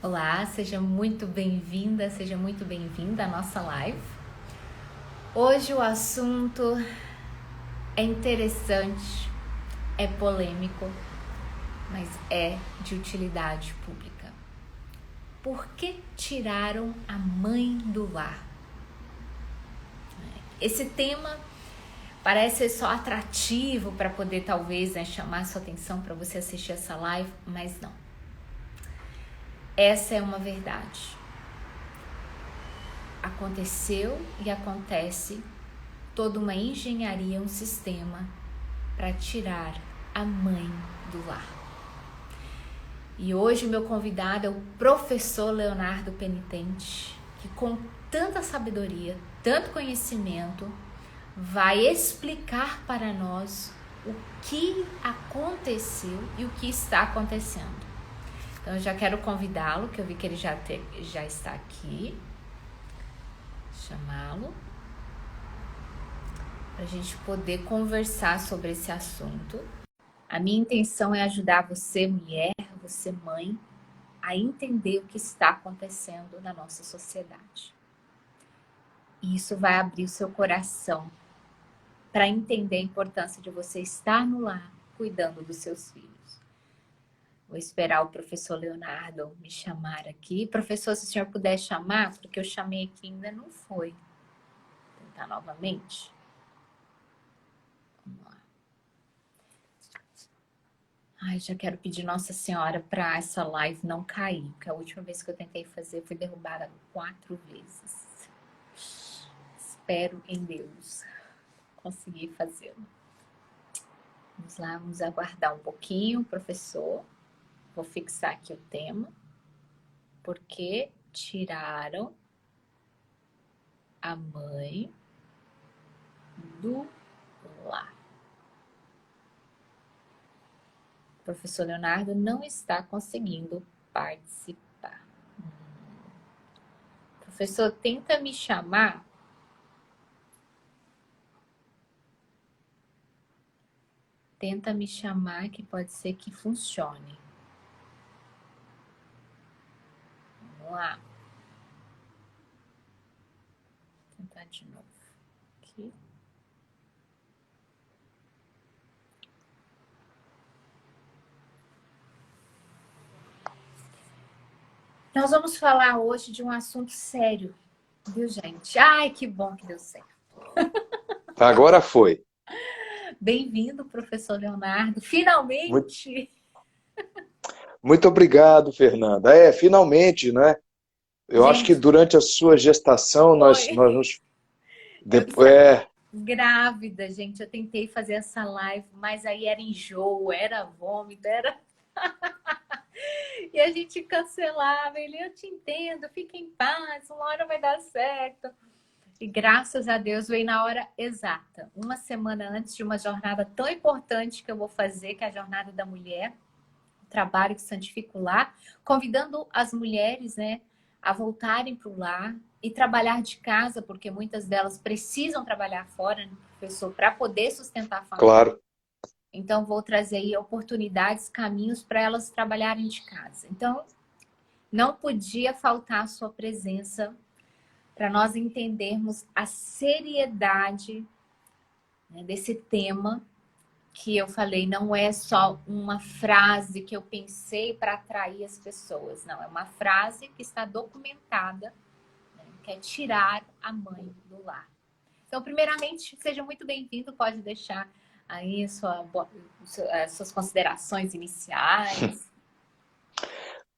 Olá, seja muito bem-vinda, seja muito bem-vinda à nossa live. Hoje o assunto é interessante, é polêmico, mas é de utilidade pública. Por que tiraram a mãe do lar? Esse tema parece ser só atrativo para poder talvez chamar sua atenção para você assistir essa live, mas não. Essa é uma verdade. Aconteceu e acontece toda uma engenharia, um sistema para tirar a mãe do lar. E hoje o meu convidado é o professor Leonardo Penitente, que com tanta sabedoria, tanto conhecimento, vai explicar para nós o que aconteceu e o que está acontecendo. Então eu já quero convidá-lo, que eu vi que ele já está aqui. Chamá-lo para a gente poder conversar sobre esse assunto. A minha intenção é ajudar você, mulher, você, mãe, a entender o que está acontecendo na nossa sociedade. E isso vai abrir o seu coração para entender a importância de você estar no lar, cuidando dos seus filhos. Vou esperar o professor Leonardo me chamar aqui. Professor, se o senhor puder chamar, porque eu chamei aqui e ainda não foi. Vou tentar novamente. Vamos lá. Ai, já quero pedir Nossa Senhora para essa live não cair, porque a última vez que eu tentei fazer fui derrubada 4 vezes. Espero em Deus conseguir fazê-lo. Vamos lá, vamos aguardar um pouquinho, professor. Vou fixar aqui o tema. Por que tiraram a mãe do lar? O professor Leonardo não está conseguindo participar. Professor, tenta me chamar. Tenta me chamar que pode ser que funcione. Vamos lá. Vou tentar de novo. Aqui. Nós vamos falar hoje de um assunto sério, viu, gente? Ai, que bom que deu certo. Agora foi. Bem-vindo, professor Leonardo. Muito, Finalmente! muito obrigado, Fernanda. Finalmente, né? Eu acho que Gente, durante a sua gestação foi. nós nos. Eu Depois, estava grávida, gente. Eu tentei fazer essa live, mas aí era enjoo, era vômito, era. E a gente cancelava. Ele, eu te entendo, fica em paz, uma hora vai dar certo. E graças a Deus veio na hora exata, uma semana antes de uma jornada tão importante que eu vou fazer, que é a Jornada da Mulher, trabalho que santifica o lar, convidando as mulheres, né, a voltarem para o lar e trabalhar de casa, porque muitas delas precisam trabalhar fora, né, professor, para poder sustentar a família. claro. Então, vou trazer aí oportunidades, caminhos para elas trabalharem de casa. Então, não podia faltar a sua presença para nós entendermos a seriedade, né, desse tema que eu falei. Não é só uma frase que eu pensei para atrair as pessoas, não, é uma frase que está documentada, né, que é tirar a mãe do lar. Então, primeiramente, seja muito bem-vindo, pode deixar aí as suas considerações iniciais.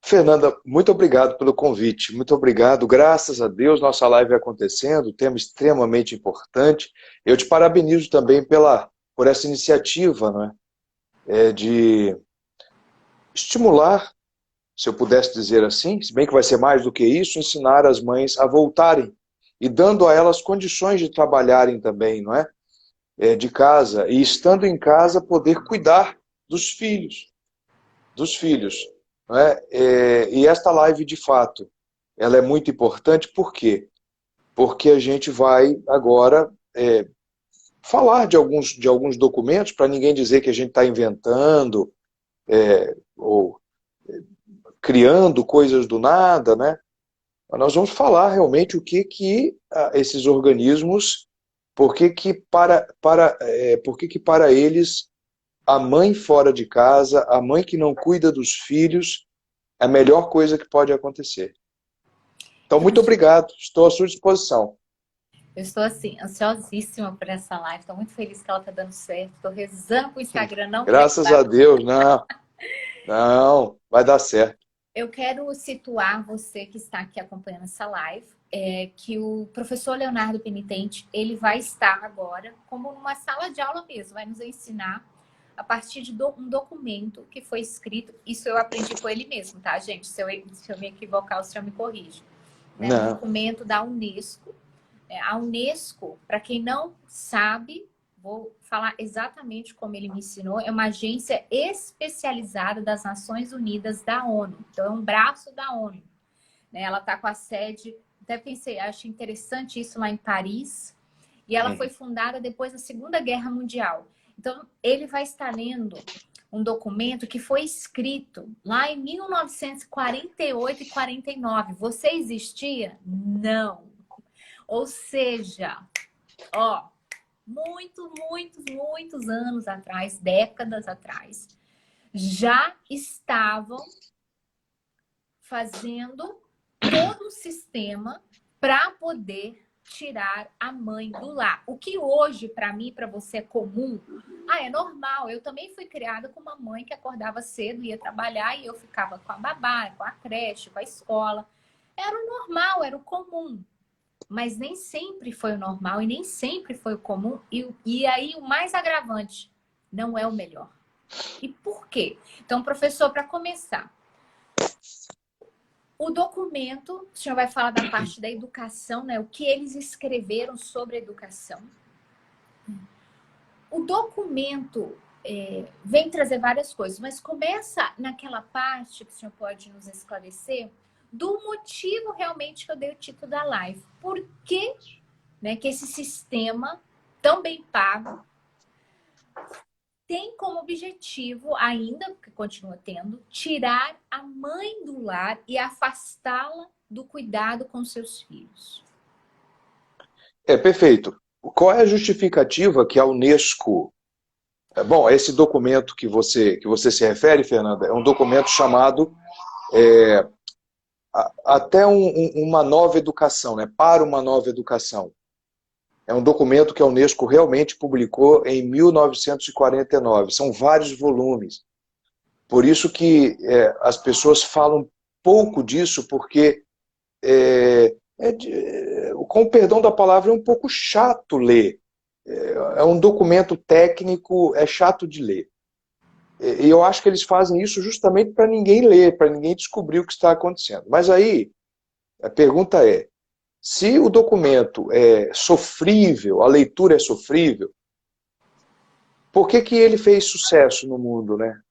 Fernanda, muito obrigado pelo convite. Muito obrigado. Graças a Deus, nossa live acontecendo, tema extremamente importante. Eu te parabenizo também por essa iniciativa, né? De estimular, se eu pudesse dizer assim, se bem que vai ser mais do que isso, ensinar as mães a voltarem e dando a elas condições de trabalharem também, não é? De casa, e estando em casa poder cuidar dos filhos, dos filhos. Não é? E esta live, de fato, ela é muito importante, por quê? Porque a gente vai agora falar de alguns documentos, para ninguém dizer que a gente está inventando, ou criando coisas do nada, né? Mas nós vamos falar realmente o que esses organismos, por que para eles a mãe fora de casa, a mãe que não cuida dos filhos, é a melhor coisa que pode acontecer. Então, muito obrigado, estou à sua disposição. Eu estou, assim, ansiosíssima por essa live. Estou muito feliz que ela está dando certo. Estou rezando para o Instagram não Graças a derrubar. Deus, não, vai dar certo. Eu quero situar você que está aqui acompanhando essa live, que o professor Leonardo Penitente, ele vai estar agora como numa sala de aula mesmo, vai nos ensinar a partir de um documento que foi escrito. Isso eu aprendi com ele mesmo, tá, gente? Se eu me equivocar, o senhor me corrige. É um documento da Unesco. A Unesco, para quem não sabe, vou falar exatamente como ele me ensinou, é uma agência especializada das Nações Unidas da ONU. Então, é um braço da ONU. Ela está com a sede, até pensei, acho interessante isso lá em Paris, e ela foi fundada depois da Segunda Guerra Mundial. Então, ele vai estar lendo um documento que foi escrito lá em 1948 e 49. Você existia? Não. Ou seja, muitos anos atrás, décadas atrás, já estavam fazendo todo o sistema para poder tirar a mãe do lar. O que hoje, para mim, para você é comum, é normal. Eu também fui criada com uma mãe que acordava cedo, ia trabalhar e eu ficava com a babá, com a creche, com a escola. Era o normal, era o comum. Mas nem sempre foi o normal e nem sempre foi o comum. E aí o mais agravante, não é o melhor. E por quê? Então, professor, para começar, o documento, o senhor vai falar da parte da educação, né? O que eles escreveram sobre a educação. O documento vem trazer várias coisas, mas começa naquela parte que o senhor pode nos esclarecer do motivo realmente que eu dei o título da live. Por que, né, que esse sistema tão bem pago tem como objetivo, ainda que continua tendo, tirar a mãe do lar e afastá-la do cuidado com seus filhos? Perfeito. Qual é a justificativa que a Unesco... Bom, esse documento que você se refere, Fernanda, é um documento chamado até uma nova educação, né? Para uma nova educação. É um documento que a Unesco realmente publicou em 1949. São vários volumes. Por isso que as pessoas falam pouco disso, porque, com o perdão da palavra, é um pouco chato ler. É um documento técnico, é chato de ler. E eu acho que eles fazem isso justamente para ninguém ler, para ninguém descobrir o que está acontecendo. Mas aí, a pergunta é, se o documento é sofrível, a leitura é sofrível, por que ele fez sucesso no mundo, né?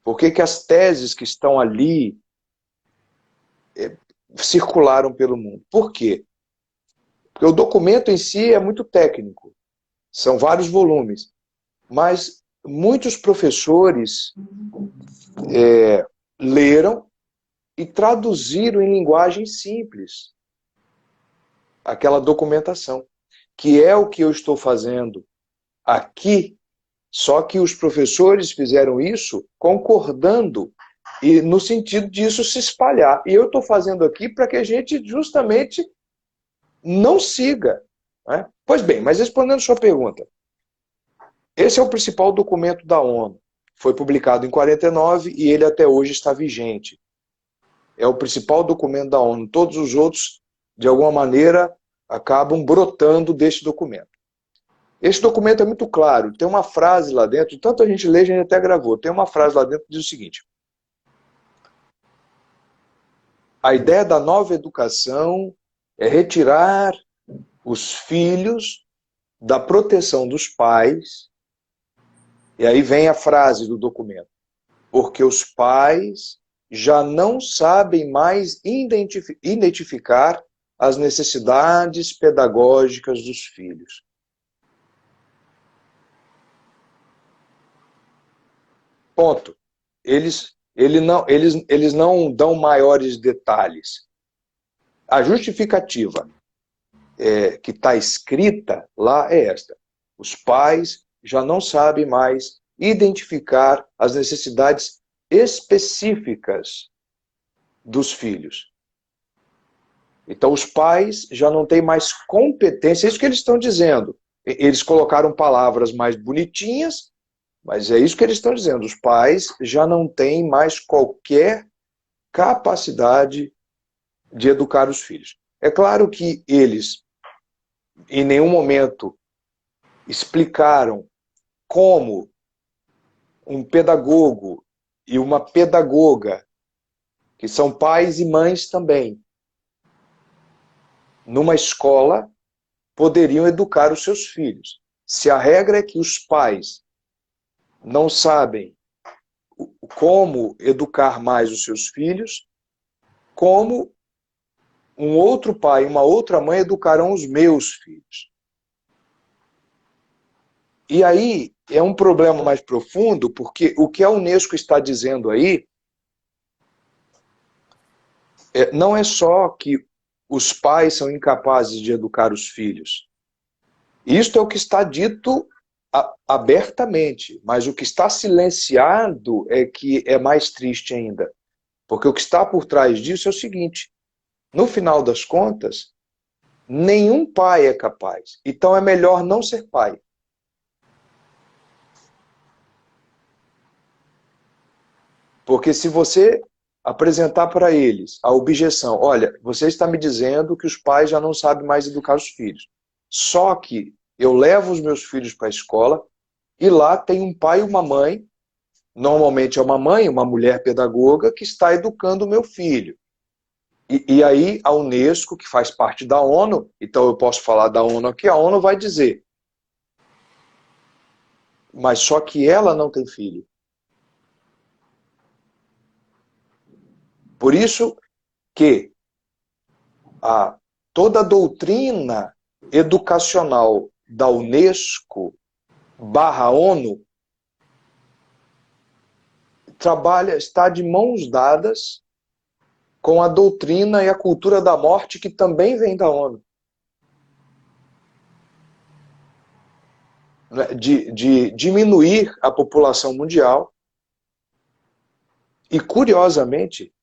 Por que as teses que estão ali circularam pelo mundo? Por quê? Porque o documento em si é muito técnico, são vários volumes, mas muitos professores leram e traduziram em linguagem simples aquela documentação, que é o que eu estou fazendo aqui, só que os professores fizeram isso concordando e no sentido disso se espalhar. E eu estou fazendo aqui para que a gente justamente não siga. Né? Pois bem, mas respondendo sua pergunta, esse é o principal documento da ONU. Foi publicado em 49 e ele até hoje está vigente. É o principal documento da ONU. Todos os outros, de alguma maneira, acabam brotando deste documento. Esse documento é muito claro. Tem uma frase lá dentro, tanto a gente lê, a gente até gravou. Tem uma frase lá dentro que diz o seguinte: a ideia da nova educação é retirar os filhos da proteção dos pais. E aí vem a frase do documento: porque os pais já não sabem mais identificar as necessidades pedagógicas dos filhos. Ponto. Eles eles não dão maiores detalhes. A justificativa que está escrita lá é esta. Os pais já não sabem mais identificar as necessidades específicas dos filhos. Então, os pais já não têm mais competência, é isso que eles estão dizendo. Eles colocaram palavras mais bonitinhas, mas é isso que eles estão dizendo. Os pais já não têm mais qualquer capacidade de educar os filhos. É claro que eles, em nenhum momento, explicaram como um pedagogo e uma pedagoga, que são pais e mães também, numa escola, poderiam educar os seus filhos. Se a regra é que os pais não sabem como educar mais os seus filhos, como um outro pai e uma outra mãe educarão os meus filhos. E aí é um problema mais profundo, porque o que a Unesco está dizendo aí não é só que os pais são incapazes de educar os filhos. Isto é o que está dito abertamente, mas o que está silenciado é que é mais triste ainda. Porque o que está por trás disso é o seguinte: no final das contas, nenhum pai é capaz. Então é melhor não ser pai. Porque se você apresentar para eles a objeção, olha, você está me dizendo que os pais já não sabem mais educar os filhos. Só que eu levo os meus filhos para a escola e lá tem um pai e uma mãe, normalmente é uma mãe, uma mulher pedagoga, que está educando o meu filho. E aí a Unesco, que faz parte da ONU, então eu posso falar da ONU aqui, a ONU vai dizer, mas só que ela não tem filho. Por isso que toda a doutrina educacional da Unesco / ONU está de mãos dadas com a doutrina e a cultura da morte que também vem da ONU. De diminuir a população mundial. E, curiosamente,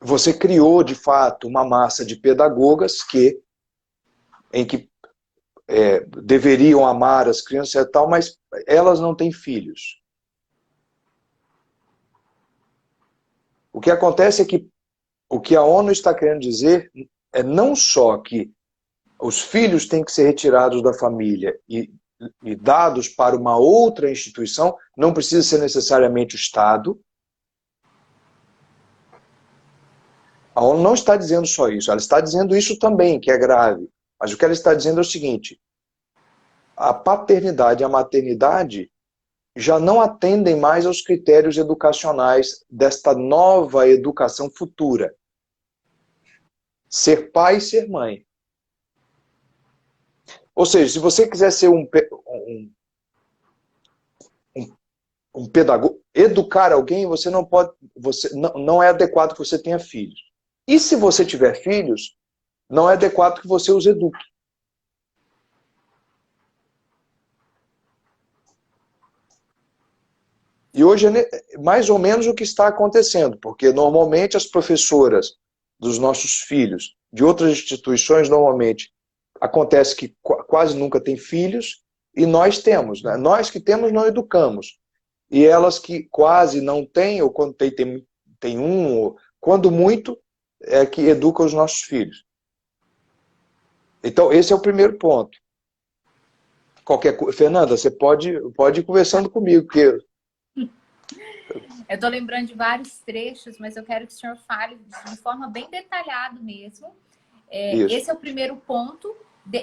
você criou, de fato, uma massa de pedagogas em que deveriam amar as crianças e tal, mas elas não têm filhos. O que acontece é que o que a ONU está querendo dizer é não só que os filhos têm que ser retirados da família e dados para uma outra instituição, não precisa ser necessariamente o Estado. A ONU não está dizendo só isso, ela está dizendo isso também, que é grave. Mas o que ela está dizendo é o seguinte: a paternidade e a maternidade já não atendem mais aos critérios educacionais desta nova educação futura. Ser pai e ser mãe. Ou seja, se você quiser ser um pedagogo, educar alguém, você não pode, não é adequado que você tenha filhos. E se você tiver filhos, não é adequado que você os eduque. E hoje é mais ou menos o que está acontecendo, porque normalmente as professoras dos nossos filhos, de outras instituições, normalmente, acontece que quase nunca têm filhos, e nós temos, né? Nós que temos não educamos. E elas que quase não têm, ou quando tem um, ou quando muito, é que educam os nossos filhos. Então, esse é o primeiro ponto. Fernanda, você pode ir conversando comigo, porque... Eu estou lembrando de vários trechos, mas eu quero que o senhor fale de forma bem detalhada mesmo. Esse é o primeiro ponto.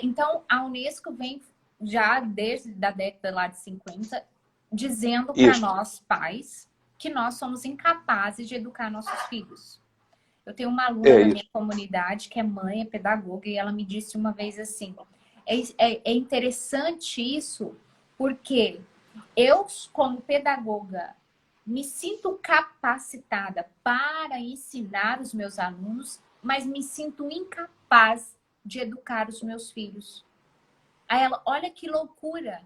Então, a Unesco vem já desde a década lá de 50, dizendo para nós, pais, que nós somos incapazes de educar nossos filhos. Eu tenho uma aluna na minha comunidade que é mãe, é pedagoga, e ela me disse uma vez assim, é interessante isso, porque eu, como pedagoga, me sinto capacitada para ensinar os meus alunos, mas me sinto incapaz de educar os meus filhos. Aí ela, olha que loucura.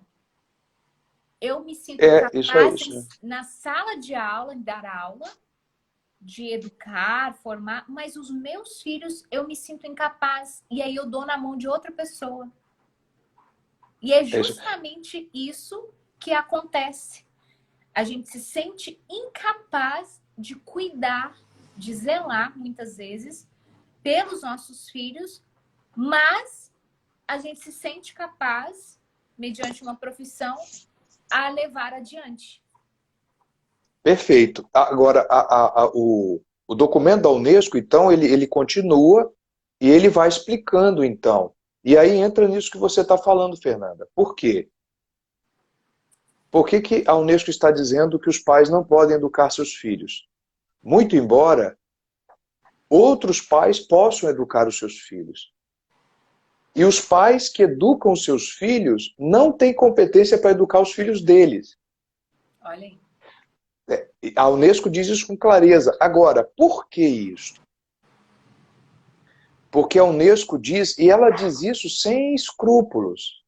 Eu me sinto Isso é capaz isso, né? na sala de aula, em dar aula, de educar, formar, mas os meus filhos eu me sinto incapaz. E aí eu dou na mão de outra pessoa. E é É isso. justamente isso que acontece. A gente se sente incapaz de cuidar, de zelar, muitas vezes, pelos nossos filhos, mas a gente se sente capaz, mediante uma profissão, a levar adiante. Perfeito. Agora, o documento da Unesco, então, ele continua e ele vai explicando, então. E aí entra nisso que você está falando, Fernanda. Por quê? Por que que a Unesco está dizendo que os pais não podem educar seus filhos? Muito embora outros pais possam educar os seus filhos. E os pais que educam os seus filhos não têm competência para educar os filhos deles. Olha aí. A Unesco diz isso com clareza. Agora, por que isso? Porque a Unesco diz, e ela diz isso sem escrúpulos,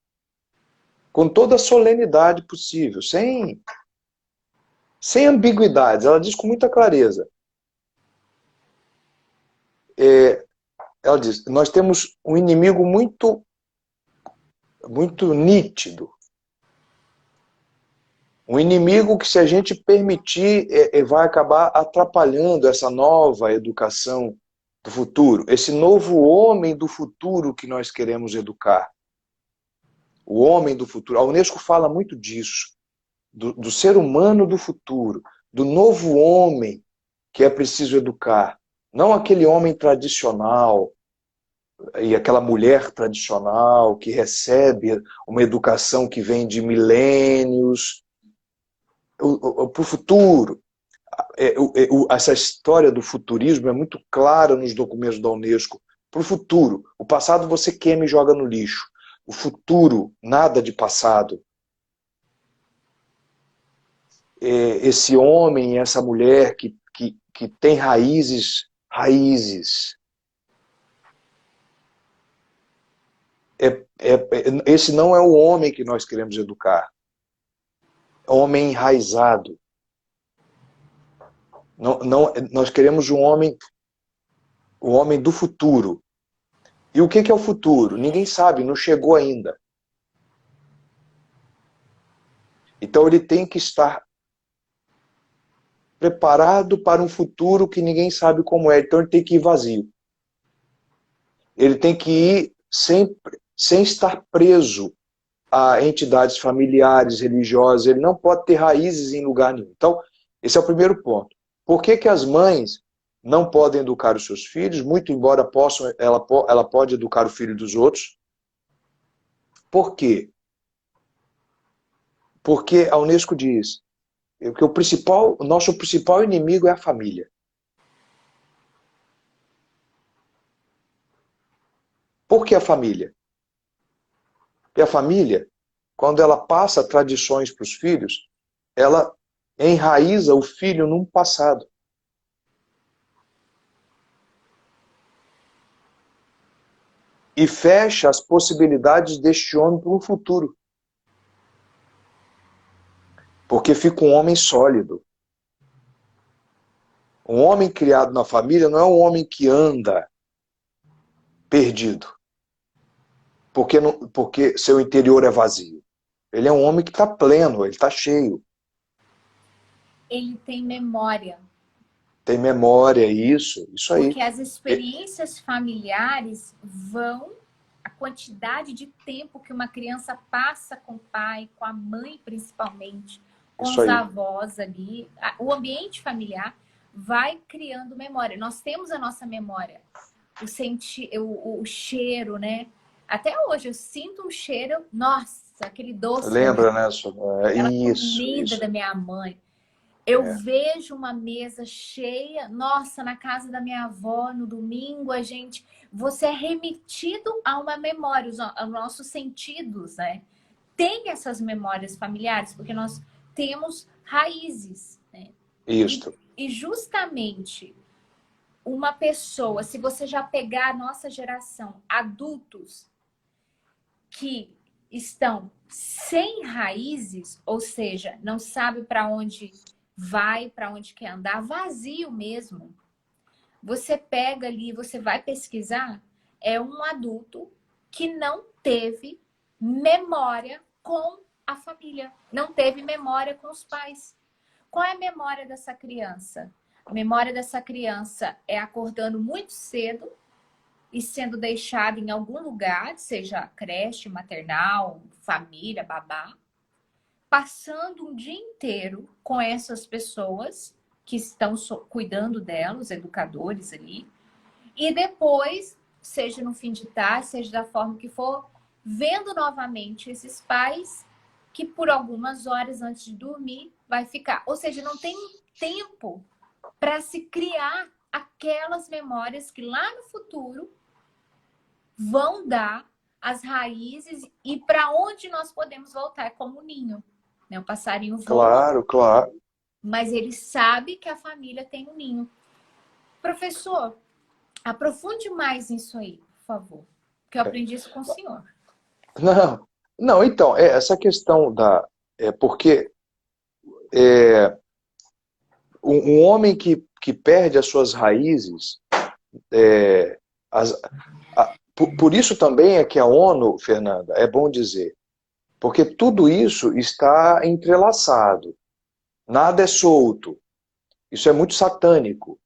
com toda a solenidade possível, sem ambiguidades, ela diz com muita clareza. Ela diz, nós temos um inimigo muito, muito nítido. Um inimigo que, se a gente permitir, vai acabar atrapalhando essa nova educação do futuro, esse novo homem do futuro que nós queremos educar. O homem do futuro. A Unesco fala muito disso, do ser humano do futuro, do novo homem que é preciso educar. Não aquele homem tradicional e aquela mulher tradicional que recebe uma educação que vem de milênios. Para o futuro. Essa história do futurismo é muito clara nos documentos da Unesco. Para o futuro. O passado você queima e joga no lixo. O futuro, nada de passado. Esse homem, essa mulher que tem raízes. Esse não é o homem que nós queremos educar. Homem enraizado. Nós queremos o homem do futuro. E o que é o futuro? Ninguém sabe, não chegou ainda. Então ele tem que estar preparado para um futuro que ninguém sabe como é. Então ele tem que ir vazio. Ele tem que ir sempre, sem estar preso a entidades familiares, religiosas. Ele não pode ter raízes em lugar nenhum. Então, esse é o primeiro ponto. Por que que as mães não podem educar os seus filhos? Muito embora possam, ela pode educar o filho dos outros. Por quê? Porque a Unesco diz que o nosso principal inimigo é a família. Por que a família? Porque a família, quando ela passa tradições para os filhos, ela enraiza o filho num passado. E fecha as possibilidades deste homem para um futuro. Porque fica um homem sólido. Um homem criado na família não é um homem que anda perdido. Porque seu interior é vazio. Ele é um homem que está pleno, ele está cheio. Ele tem memória. Tem memória, isso aí. Porque as experiências familiares vão, a quantidade de tempo que uma criança passa com o pai, com a mãe principalmente, com Isso os aí. avós ali, o ambiente familiar vai criando memória. Nós temos a nossa memória, o cheiro, né? Até hoje eu sinto um cheiro, nossa, aquele doce da minha, Lembra, né? aquela Isso, comida isso. da minha mãe. Eu É, vejo uma mesa cheia, nossa, na casa da minha avó, no domingo, você é remetido a uma memória, os nossos sentidos, né? Tem essas memórias familiares, porque nós temos raízes, né? Isto. E justamente uma pessoa, se você já pegar a nossa geração, adultos que estão sem raízes, ou seja, não sabe para onde vai, para onde quer andar, vazio mesmo. Você pega ali, você vai pesquisar, é um adulto que não teve memória com a família, não teve memória com os pais. Qual é a memória dessa criança? A memória dessa criança é acordando muito cedo e sendo deixado em algum lugar, seja creche, maternal, família, babá, passando um dia inteiro com essas pessoas que estão cuidando dela, os educadores ali, e depois, seja no fim de tarde, seja da forma que for, vendo novamente esses pais que por algumas horas antes de dormir vai ficar. Ou seja, não tem tempo para se criar aquelas memórias que lá no futuro vão dar as raízes e para onde nós podemos voltar, é como o ninho. Né? O passarinho voa, Claro, claro. mas ele sabe que a família tem um ninho. Professor, aprofunde mais nisso aí, por favor. Que eu aprendi isso com o senhor. Não, não, então, essa questão da. Porque é, um homem que perde as suas raízes, é, as, por isso também é que a ONU, Fernanda, é bom dizer, porque tudo isso está entrelaçado, nada é solto, isso é muito satânico,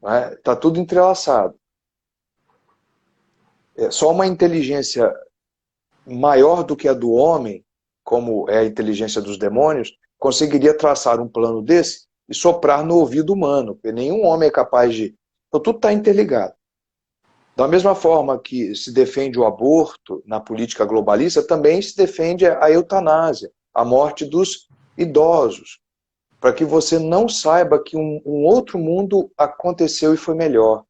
né? Está tudo entrelaçado. Só uma inteligência maior do que a do homem, como é a inteligência dos demônios, conseguiria traçar um plano desse e soprar no ouvido humano, porque nenhum homem é capaz de. Então tudo está interligado. Da mesma forma que se defende o aborto na política globalista, também se defende a eutanásia, a morte dos idosos, para que você não saiba que um outro mundo aconteceu e foi melhor.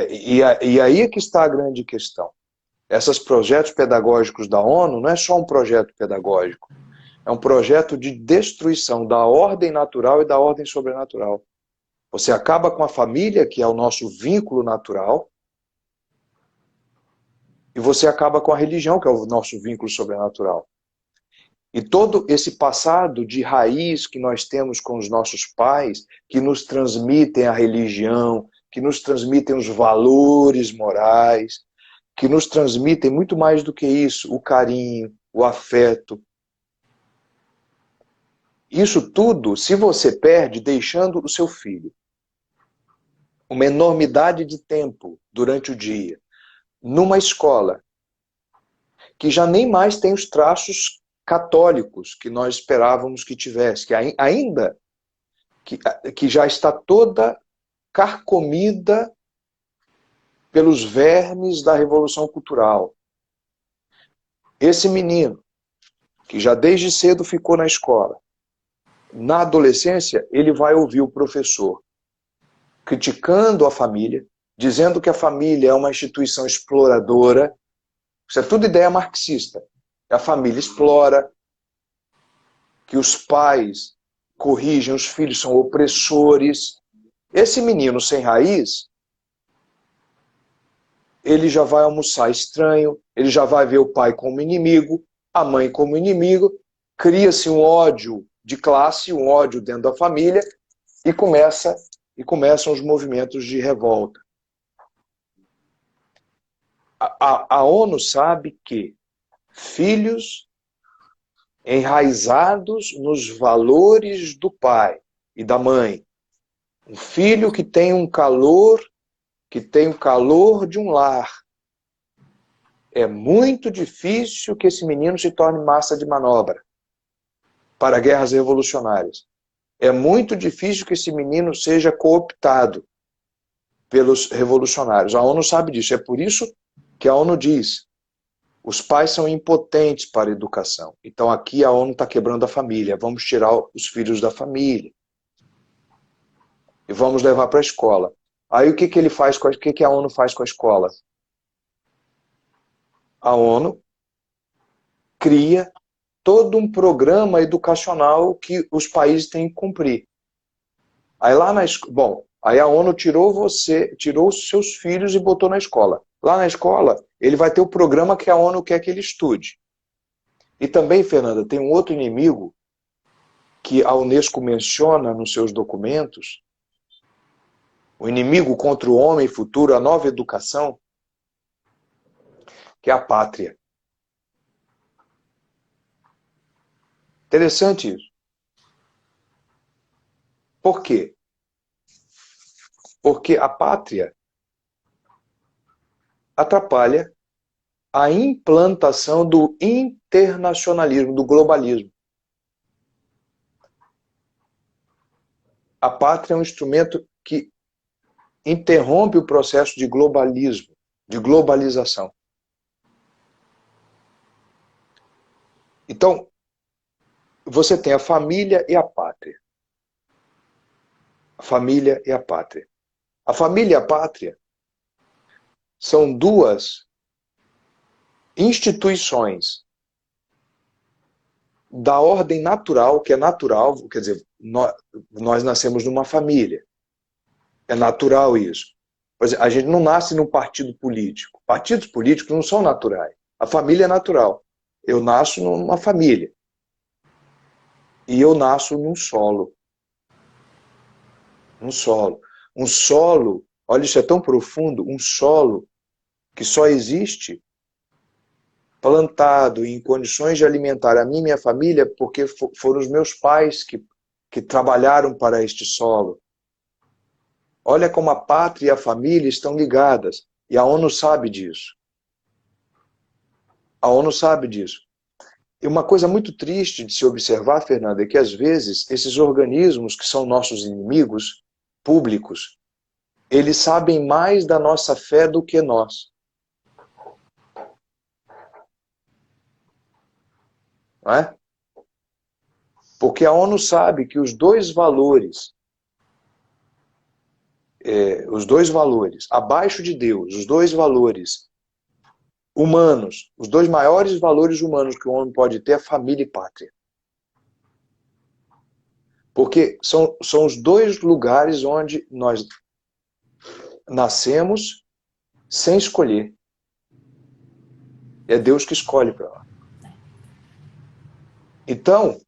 E aí é que está a grande questão. Esses projetos pedagógicos da ONU não é só um projeto pedagógico, é um projeto de destruição da ordem natural e da ordem sobrenatural. Você acaba com a família, que é o nosso vínculo natural, e você acaba com a religião, que é o nosso vínculo sobrenatural. E todo esse passado de raiz que nós temos com os nossos pais, que nos transmitem a religião, que nos transmitem os valores morais, que nos transmitem muito mais do que isso, o carinho, o afeto. Isso tudo, se você perde deixando o seu filho uma enormidade de tempo durante o dia, numa escola que já nem mais tem os traços católicos que nós esperávamos que tivesse, que ainda que já está toda carcomida pelos vermes da Revolução Cultural. Esse menino, que já desde cedo ficou na escola, na adolescência, ele vai ouvir o professor criticando a família, dizendo que a família é uma instituição exploradora. Isso é tudo ideia marxista. A família explora, que os pais corrigem, os filhos são opressores. Esse menino sem raiz, ele já vai almoçar estranho, ele já vai ver o pai como inimigo, a mãe como inimigo, cria-se um ódio de classe, um ódio dentro da família, e começam os movimentos de revolta. A ONU sabe que filhos enraizados nos valores do pai e da mãe, um filho que tem o calor de um lar, é muito difícil que esse menino se torne massa de manobra para guerras revolucionárias. É muito difícil que esse menino seja cooptado pelos revolucionários. A ONU sabe disso. É por isso que a ONU diz: os pais são impotentes para a educação. Então aqui a ONU está quebrando a família. Vamos tirar os filhos da família e vamos levar para a escola. Aí o que ele faz? O que a ONU faz com a escola? A ONU cria todo um programa educacional que os países têm que cumprir. Aí lá na escola, bom, aí a ONU tirou os seus filhos e botou na escola. Lá na escola, ele vai ter o programa que a ONU quer que ele estude. E também, Fernanda, tem um outro inimigo que a Unesco menciona nos seus documentos, o inimigo contra o homem futuro, a nova educação, que é a pátria. Interessante isso. Por quê? Porque a pátria atrapalha a implantação do internacionalismo, do globalismo. A pátria é um instrumento que interrompe o processo de globalismo, de globalização. Então, você tem a família e a pátria. A família e a pátria. A família e a pátria são duas instituições da ordem natural, que é natural, quer dizer, nós nascemos numa família. É natural isso. Por exemplo, a gente não nasce num partido político. Partidos políticos não são naturais. A família é natural. Eu nasço numa família. E eu nasço num solo. Um solo. Um solo, olha, isso é tão profundo, um solo que só existe plantado em condições de alimentar a mim e minha família porque foram os meus pais que trabalharam para este solo. Olha como a pátria e a família estão ligadas. E a ONU sabe disso. A ONU sabe disso. E uma coisa muito triste de se observar, Fernanda, é que às vezes esses organismos que são nossos inimigos públicos, eles sabem mais da nossa fé do que nós. Não é? Porque a ONU sabe que os dois valores abaixo de Deus, os dois valores humanos, os dois maiores valores humanos que o homem pode ter é família e pátria. Porque são os dois lugares onde nós nascemos sem escolher. É Deus que escolhe para nós. Então,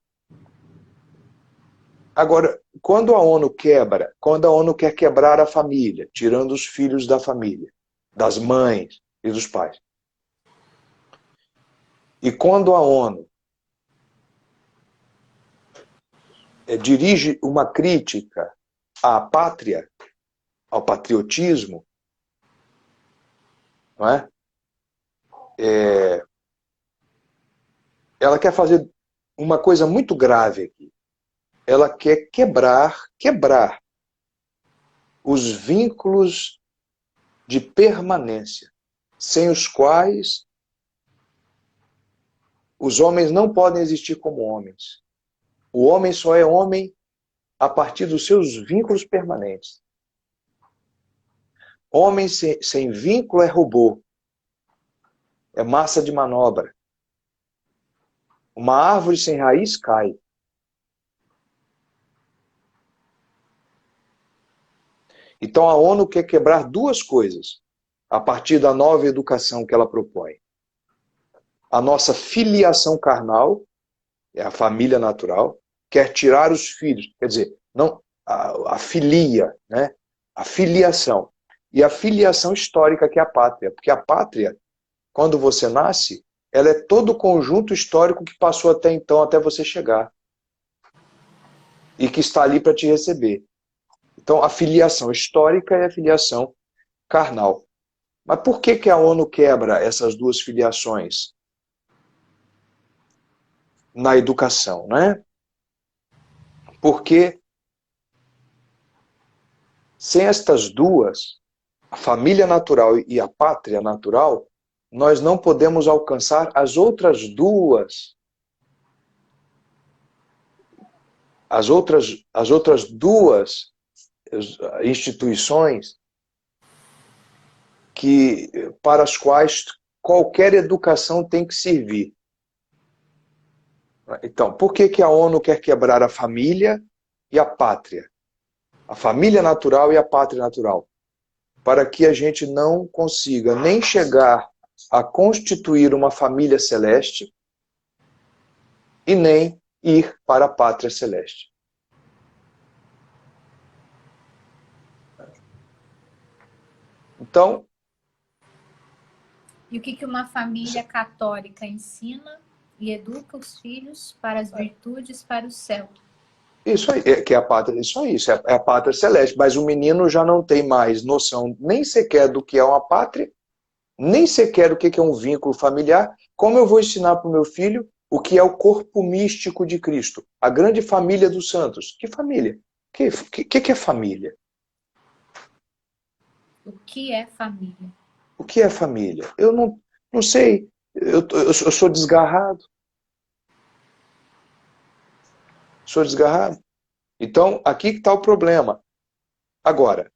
agora, quando a ONU quer quebrar a família, tirando os filhos da família, das mães e dos pais, e quando a ONU dirige uma crítica à pátria, ao patriotismo, não é? Ela quer fazer uma coisa muito grave aqui. Ela quer quebrar os vínculos de permanência, sem os quais os homens não podem existir como homens. O homem só é homem a partir dos seus vínculos permanentes. Homem sem vínculo é robô. É massa de manobra. Uma árvore sem raiz cai. Então a ONU quer quebrar duas coisas a partir da nova educação que ela propõe. A nossa filiação carnal, é a família natural, quer tirar os filhos, quer dizer, não a filia, né? A filiação. E a filiação histórica que é a pátria. Porque a pátria, quando você nasce, ela é todo o conjunto histórico que passou até então, até você chegar. E que está ali para te receber. Então, a filiação histórica e a filiação carnal. Mas por que a ONU quebra essas duas filiações na educação, né? Porque sem estas duas, a família natural e a pátria natural, nós não podemos alcançar as outras duas instituições para as quais qualquer educação tem que servir. Então, por que que a ONU quer quebrar a família e a pátria? A família natural e a pátria natural. Para que a gente não consiga nem chegar a constituir uma família celeste e nem ir para a pátria celeste. Então, E o que uma família católica ensina e educa os filhos para as virtudes para o céu? isso aí, que é a pátria, isso aí, isso é a pátria celeste. Mas o menino já não tem mais noção nem sequer do que é uma pátria, nem sequer o que é um vínculo familiar. Como eu vou ensinar para o meu filho o que é o corpo místico de Cristo? A grande família dos santos. Que família? Que é família? O que é família? O que é família? Eu não sei. Eu sou desgarrado. Sou desgarrado. Então, aqui que está o problema. Agora,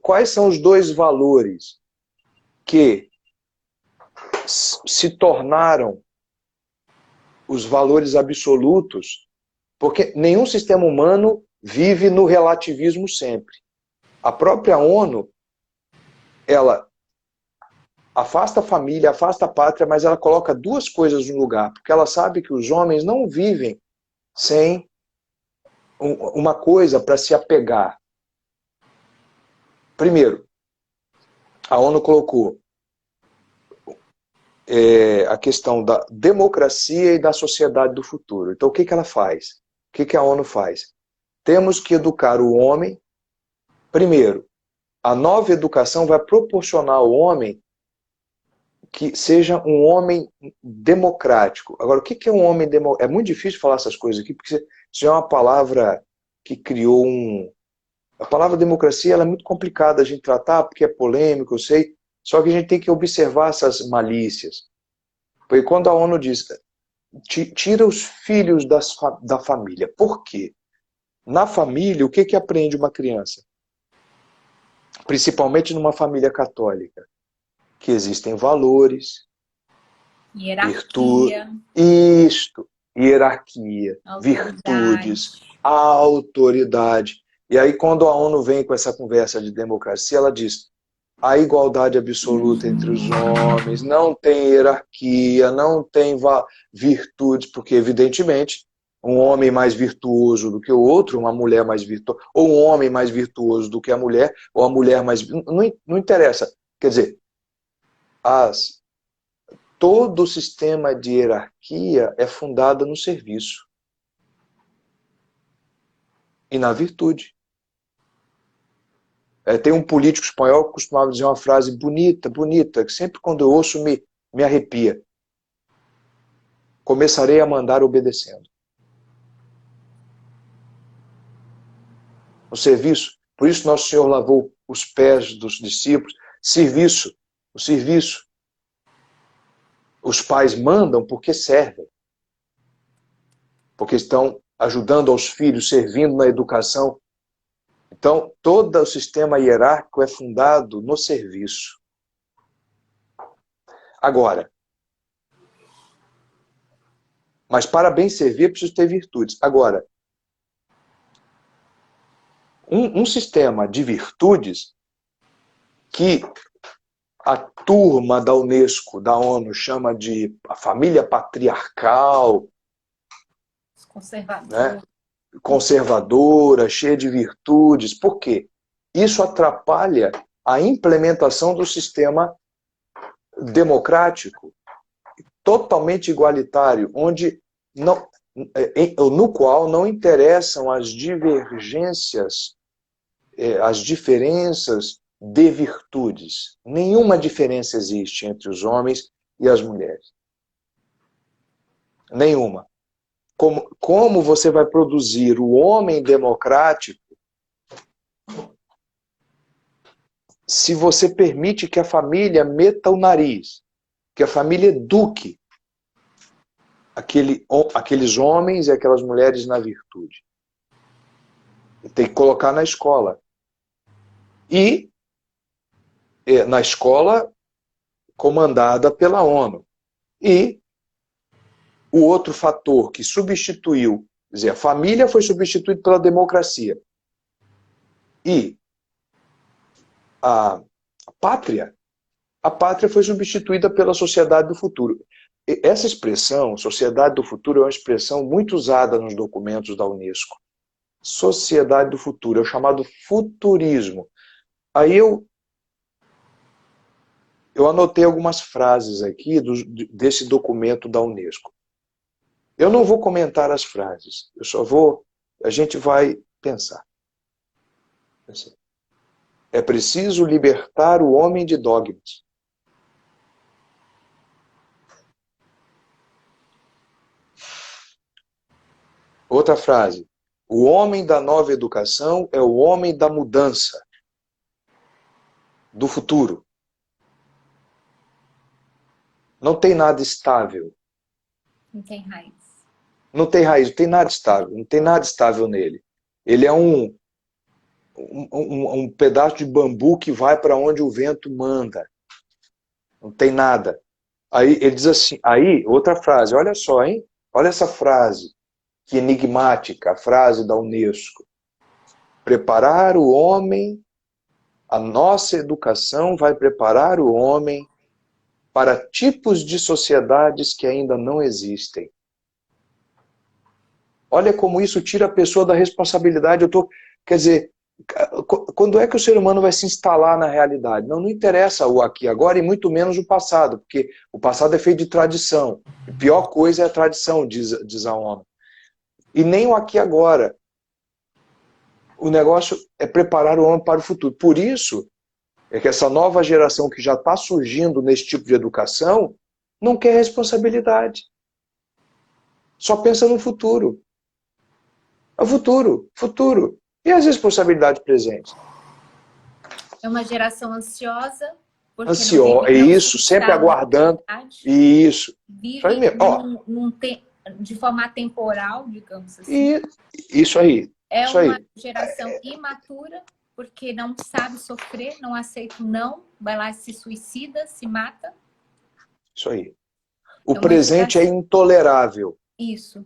quais são os dois valores que se tornaram os valores absolutos? Porque nenhum sistema humano vive no relativismo sempre. A própria ONU, ela afasta a família, afasta a pátria, mas ela coloca duas coisas no lugar, porque ela sabe que os homens não vivem sem uma coisa para se apegar. Primeiro, a ONU colocou a questão da democracia e da sociedade do futuro. Então, o que ela faz? O que a ONU faz? Temos que educar o homem. Primeiro, a nova educação vai proporcionar ao homem que seja um homem democrático. Agora, o que é um homem democrático? É muito difícil falar essas coisas aqui, porque isso é uma palavra que criou um... A palavra democracia ela é muito complicada a gente tratar, porque é polêmico, eu sei, só que a gente tem que observar essas malícias. Porque quando a ONU diz, tira os filhos da família, por quê? Na família, o que aprende uma criança? Principalmente numa família católica, que existem valores, virtude, Hierarquia, hierarquia, autoridade. virtudes, autoridade. E aí quando a ONU vem com essa conversa de democracia, ela diz a igualdade absoluta entre os homens, não tem hierarquia, não tem virtudes, porque evidentemente um homem mais virtuoso do que o outro, uma mulher mais virtuosa, ou um homem mais virtuoso do que a mulher, ou a mulher mais... Não interessa. Quer dizer, todo o sistema de hierarquia é fundado no serviço e na virtude. Tem um político espanhol que costumava dizer uma frase bonita, bonita, que sempre quando eu ouço me arrepia. Começarei a mandar obedecendo. O serviço. Por isso Nosso Senhor lavou os pés dos discípulos. Serviço. O serviço. Os pais mandam porque servem. Porque estão ajudando aos filhos, servindo na educação. Então, todo o sistema hierárquico é fundado no serviço. Agora, mas para bem servir é preciso ter virtudes. Agora, um sistema de virtudes que a turma da Unesco, da ONU, chama de a família patriarcal, Conservador. né? Conservadora, cheia de virtudes. Por quê? Isso atrapalha a implementação do sistema democrático, totalmente igualitário, onde no qual não interessam as divergências, as diferenças de virtudes. Nenhuma diferença existe entre os homens e as mulheres. Nenhuma. Como você vai produzir o homem democrático se você permite que a família meta o nariz, que a família eduque aqueles homens e aquelas mulheres na virtude? Tem que colocar na escola. E na escola comandada pela ONU. E o outro fator que substituiu, quer dizer, a família foi substituída pela democracia. E a pátria foi substituída pela sociedade do futuro. Essa expressão, sociedade do futuro, é uma expressão muito usada nos documentos da Unesco. Sociedade do futuro, é o chamado futurismo. Aí eu anotei algumas frases aqui desse documento da Unesco. Eu não vou comentar as frases, a gente vai pensar. É preciso libertar o homem de dogmas. Outra frase. O homem da nova educação é o homem da mudança, do futuro. Não tem nada estável. Não tem raiz. Não tem raiz, não tem nada estável. Não tem nada estável nele. Ele é um pedaço de bambu que vai para onde o vento manda. Não tem nada. Aí ele diz assim, aí, outra frase, olha só, hein? Olha essa frase, que enigmática, a frase da Unesco. Preparar o homem, a nossa educação vai preparar o homem para tipos de sociedades que ainda não existem. Olha como isso tira a pessoa da responsabilidade. Quer dizer, quando é que o ser humano vai se instalar na realidade? Não interessa o aqui e agora e muito menos o passado, porque o passado é feito de tradição. A pior coisa é a tradição, diz a ONU. E nem o aqui e agora. O negócio é preparar o homem para o futuro. Por isso é que essa nova geração que já está surgindo nesse tipo de educação não quer responsabilidade. Só pensa no futuro. É o futuro, futuro. E as responsabilidades presentes? É uma geração ansiosa, porque É isso, sempre aguardando. Isso. Vive Isso aí mesmo. de forma temporal, digamos assim. Isso aí. É isso uma aí. geração imatura, porque não sabe sofrer, não aceita o não, vai lá e se suicida, se mata. Isso aí. O presente é intolerável. Isso.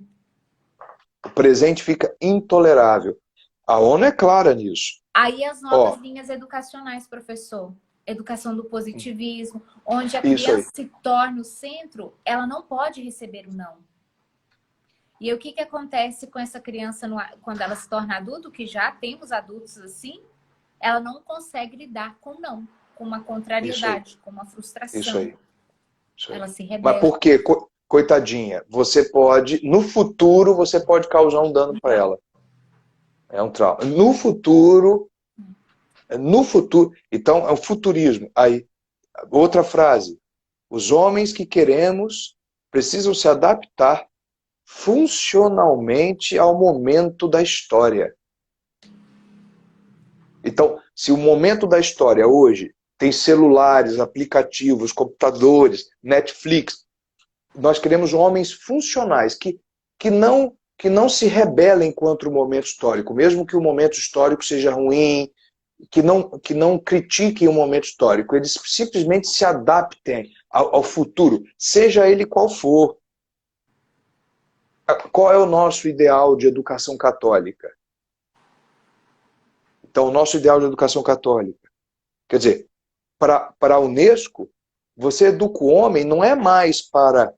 O presente fica intolerável. A ONU é clara nisso. Aí as novas linhas educacionais, professor. Educação do positivismo, onde a criança se torna o centro, ela não pode receber o não. E o que acontece com essa criança quando ela se torna adulto, que já temos adultos assim, ela não consegue lidar com não, com uma contrariedade, com uma frustração. Isso aí. Ela se rebela. Mas por quê? Coitadinha, no futuro, você pode causar um dano para ela. É um trauma. No futuro, então é o futurismo. Aí, outra frase. Os homens que queremos precisam se adaptar funcionalmente ao momento da história. Então, se o momento da história hoje tem celulares, aplicativos, computadores, Netflix, nós queremos homens funcionais que não se rebelem contra o momento histórico, mesmo que o momento histórico seja ruim, que não critiquem o momento histórico, eles simplesmente se adaptem ao futuro, seja ele qual for. Qual é o nosso ideal de educação católica? Então, o nosso ideal de educação católica, quer dizer, para a Unesco, você educa o homem não é mais para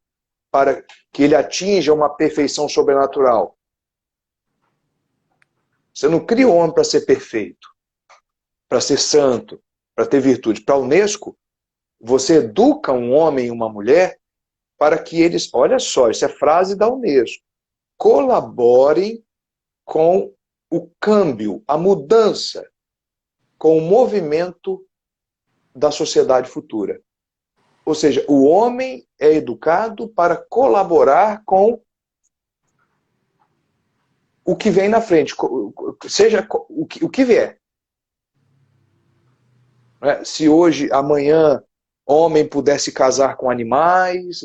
que ele atinja uma perfeição sobrenatural. Você não cria o homem para ser perfeito, para ser santo, para ter virtude. Para a Unesco, você educa um homem e uma mulher para que eles, olha só, isso é frase da Unesco, colaborem com o câmbio, a mudança, com o movimento da sociedade futura. Ou seja, o homem é educado para colaborar com o que vem na frente, seja o que vier. Se hoje, amanhã, homem pudesse casar com animais,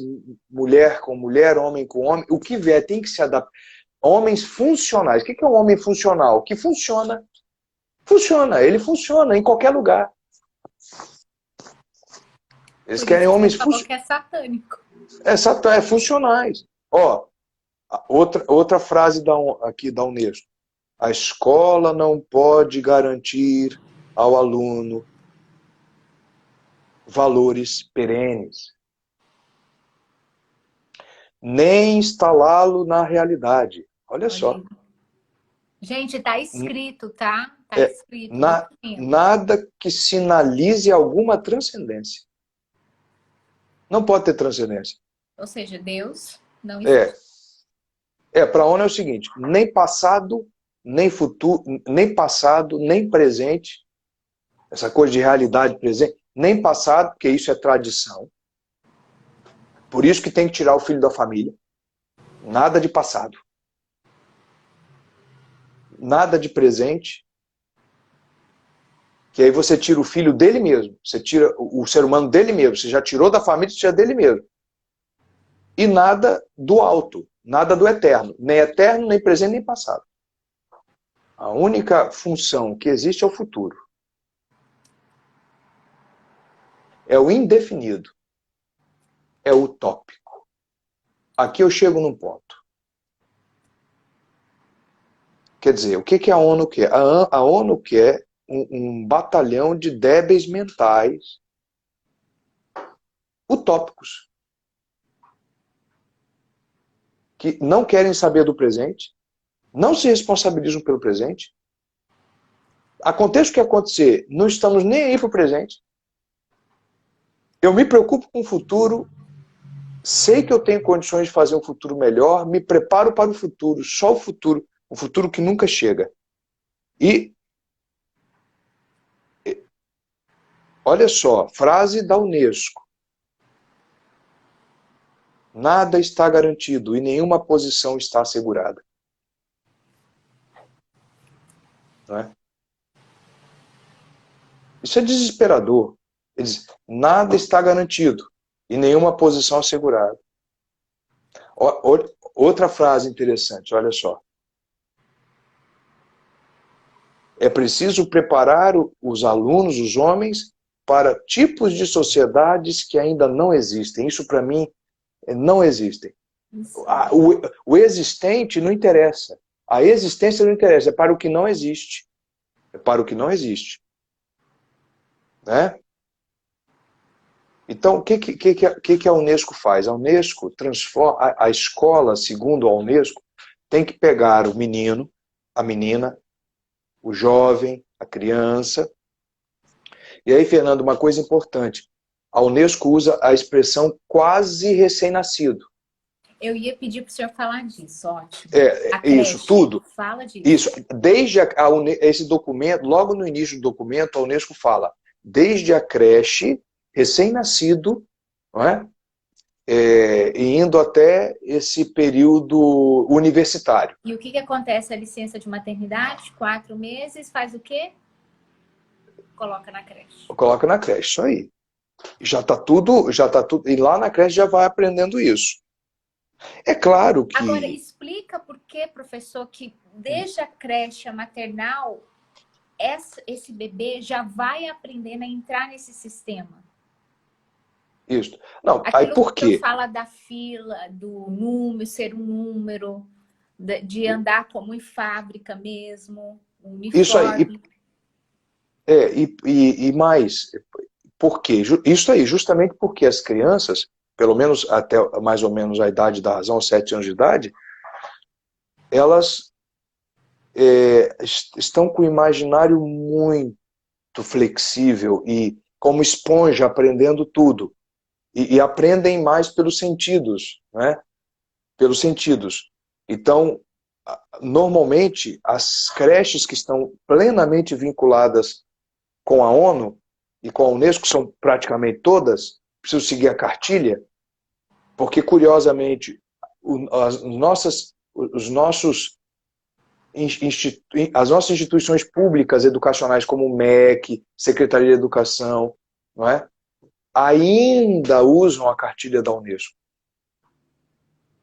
mulher com mulher, homem com homem, o que vier tem que se adaptar. Homens funcionais. O que é um homem funcional? O que funciona? Funciona, ele funciona em qualquer lugar. Eles Por isso querem que você homens falou que é satânico. funcionais. Ó, outra frase aqui da Unesco. A escola não pode garantir ao aluno valores perenes, nem instalá-lo na realidade. Olha só. Olha, gente, tá escrito, tá? Tá É, escrito, documento. nada que sinalize alguma transcendência. Não pode ter transcendência. Ou seja, Deus não É, existe. para a ONU é o seguinte, nem passado, nem futuro, nem passado, nem presente, essa coisa de realidade presente, nem passado, porque isso é tradição. Por isso que tem que tirar o filho da família. Nada de passado. Nada de presente. Que aí você tira o filho dele mesmo. Você tira o ser humano dele mesmo. Você já tirou da família, você tira dele mesmo. E nada do alto. Nada do eterno, nem presente, nem passado. A única função que existe é o futuro. É o indefinido. É o utópico. Aqui eu chego num ponto. Quer dizer, o que a ONU quer? A ONU quer um batalhão de débeis mentais utópicos, que não querem saber do presente, não se responsabilizam pelo presente. Aconteça o que acontecer, não estamos nem aí para o presente. Eu me preocupo com o futuro, sei que eu tenho condições de fazer um futuro melhor, me preparo para o futuro, só o futuro que nunca chega. E, olha só, frase da Unesco. Nada está garantido e nenhuma posição está assegurada. Não é? Isso é desesperador. Eles, nada está garantido e nenhuma posição assegurada. Outra frase interessante, olha só. É preciso preparar os alunos, os homens, para tipos de sociedades que ainda não existem. Isso, para mim, não existem. O existente não interessa. A existência não interessa, é para o que não existe. É para o que não existe. Né? Então, o que a Unesco faz? A Unesco transforma, a escola, segundo a Unesco, tem que pegar o menino, a menina, o jovem, a criança. E aí, Fernando, uma coisa importante. A Unesco usa a expressão quase recém-nascido. Eu ia pedir para o senhor falar disso, ótimo. Isso, tudo. Fala disso. Isso, desde esse documento, logo no início do documento, a Unesco fala, desde a creche, recém-nascido, não é? E indo até esse período universitário. E o que acontece? A licença de maternidade, 4 meses, faz o quê? Coloca na creche. Coloca na creche, isso aí. Já está tudo, e lá na creche já vai aprendendo isso. É claro que... Agora, explica por que, professor, que desde a creche, a maternal, esse bebê já vai aprendendo a entrar nesse sistema. Isso. Não, Aquilo aí por quê? Que fala da fila, do número, ser um número, de andar como em fábrica mesmo, uniforme. Isso aí. E mais, por quê? Isso aí, justamente porque as crianças, pelo menos até mais ou menos a idade da razão, 7 anos de idade, elas estão com o imaginário muito flexível e como esponja aprendendo tudo. E aprendem mais pelos sentidos, né? Pelos sentidos. Então, normalmente, as creches que estão plenamente vinculadas com a ONU e com a Unesco, são praticamente todas, preciso seguir a cartilha, porque, curiosamente, as nossas instituições públicas educacionais, como o MEC, Secretaria de Educação, não é? Ainda usam a cartilha da Unesco.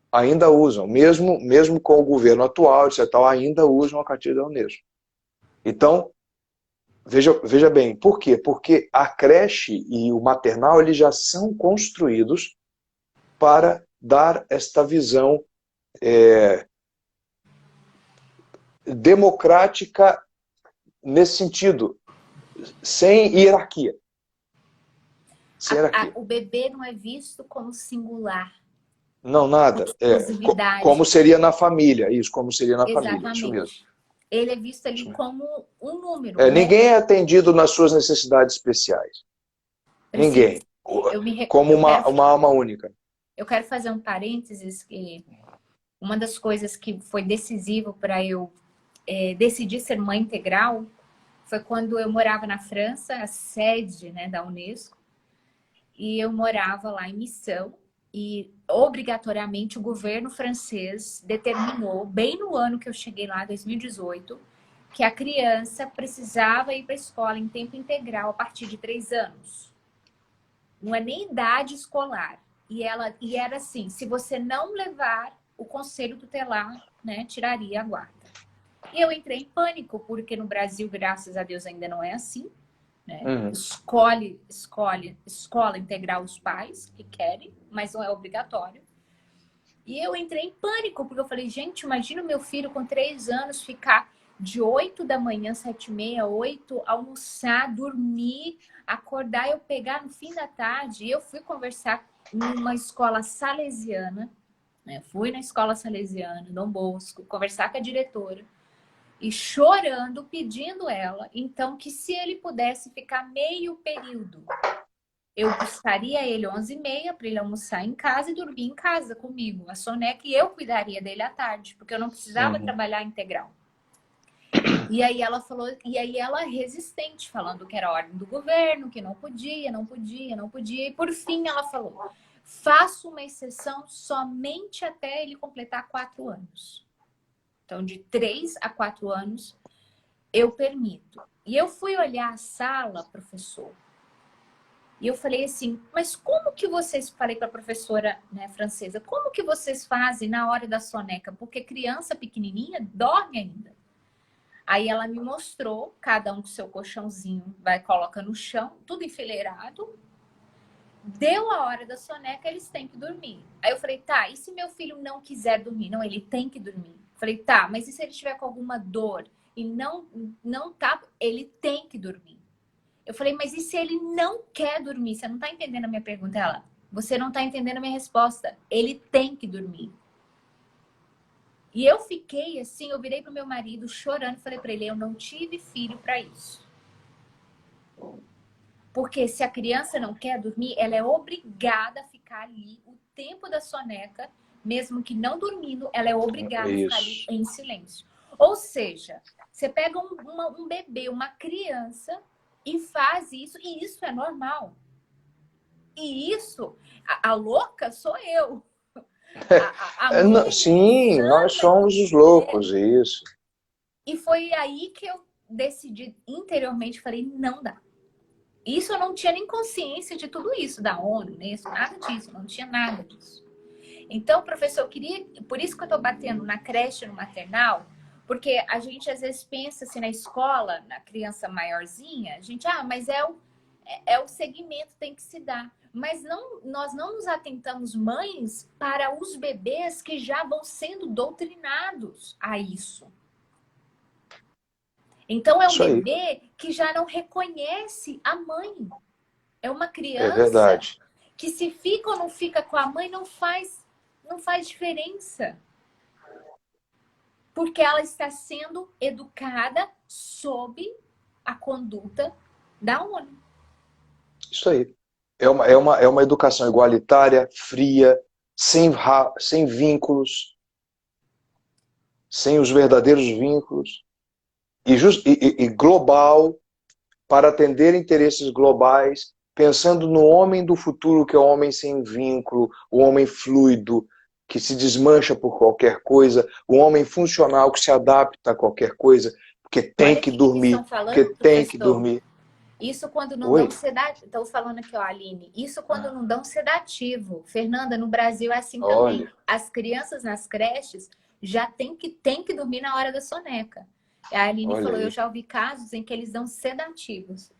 Ainda usam, mesmo com o governo atual, etc., ainda usam a cartilha da Unesco. Então, veja bem, por quê? Porque a creche e o maternal eles já são construídos para dar esta visão democrática nesse sentido, sem hierarquia. Sem hierarquia. O bebê não é visto como singular, Não, como nada. Como exclusividade. seria na família, isso, como seria na família, isso mesmo. Exatamente. Ele é visto ali Isso mesmo. como um número, né? Ninguém é atendido nas suas necessidades especiais. Preciso, Ninguém. Como uma alma única. Eu quero fazer um parênteses que uma das coisas que foi decisivo para eu decidir ser mãe integral foi quando eu morava na França, a sede, né, da Unesco, e eu morava lá em missão e obrigatoriamente o governo francês determinou, bem no ano que eu cheguei lá, 2018, que a criança precisava ir para a escola em tempo integral a partir de 3 anos. Não é nem idade escolar. E era assim, se você não levar, o conselho tutelar, né, tiraria a guarda. E eu entrei em pânico, porque no Brasil, graças a Deus, ainda não é assim, né? Escola integral os pais que querem, mas não é obrigatório. E eu entrei em pânico, porque eu falei, gente, imagina o meu filho com 3 anos ficar de 8 da manhã, 7h30, 8, almoçar, dormir, acordar, eu pegar no fim da tarde. E eu fui conversar numa escola salesiana, né? Fui na escola salesiana, Dom Bosco, conversar com a diretora. E chorando, pedindo ela, então, que se ele pudesse ficar meio período, eu buscaria ele 11h30 para ele almoçar em casa e dormir em casa comigo, a soneca, e eu cuidaria dele à tarde, porque eu não precisava trabalhar integral. E aí ela falou, e aí ela resistente, falando que era ordem do governo, que não podia, e por fim ela falou, faço uma exceção somente até ele completar 4 anos. Então, de 3 a 4 anos, eu permito. E eu fui olhar a sala, professor, e eu falei assim, mas como que vocês, falei para a professora, né, francesa, como que vocês fazem na hora da soneca? Porque criança pequenininha dorme ainda. Aí ela me mostrou, cada um com seu colchãozinho, vai, coloca no chão, tudo enfileirado. Deu a hora da soneca, eles têm que dormir. Aí eu falei, tá, e se meu filho não quiser dormir? Não, ele tem que dormir. Falei, tá, mas e se ele tiver com alguma dor e não tá, ele tem que dormir. Eu falei, mas e se ele não quer dormir? Você não tá entendendo a minha pergunta? Ela, você não tá entendendo a minha resposta. Ele tem que dormir. E eu fiquei assim, eu virei pro meu marido chorando, falei para ele, eu não tive filho para isso. Porque se a criança não quer dormir, ela é obrigada a ficar ali o tempo da soneca, mesmo que não dormindo, ela é obrigada a ficar ali em silêncio. Ou seja, você pega um bebê, uma criança e faz isso, e isso é normal. E isso, a louca sou eu. Sim, nós somos os loucos, isso. E foi aí que eu decidi interiormente, falei, não dá. Isso eu não tinha nem consciência de tudo isso, da ONU, né? Nada disso, não tinha nada disso. Então, professor, eu queria, por isso que eu tô batendo na creche, no maternal, porque a gente às vezes pensa assim na escola, na criança maiorzinha, a gente, mas é o segmento, tem que se dar. Mas nós não nos atentamos, mães, para os bebês que já vão sendo doutrinados a isso. Então, é um bebê que já não reconhece a mãe. É uma criança que se fica ou não fica com a mãe não faz diferença. Porque ela está sendo educada sob a conduta da ONU. Isso aí. É uma educação igualitária, fria, sem vínculos, sem os verdadeiros vínculos, e global, para atender interesses globais, pensando no homem do futuro, que é o homem sem vínculo, o homem fluido, que se desmancha por qualquer coisa, o homem funcional que se adapta a qualquer coisa, porque tem que dormir, porque tem que dormir. Isso quando não dão sedativo. Estou falando aqui, ó, Aline. Isso quando não dão sedativo. Fernanda, no Brasil é assim também. As crianças nas creches já tem que dormir na hora da soneca. A Aline Olha falou, eu aí. já ouvi casos em que eles dão sedativos.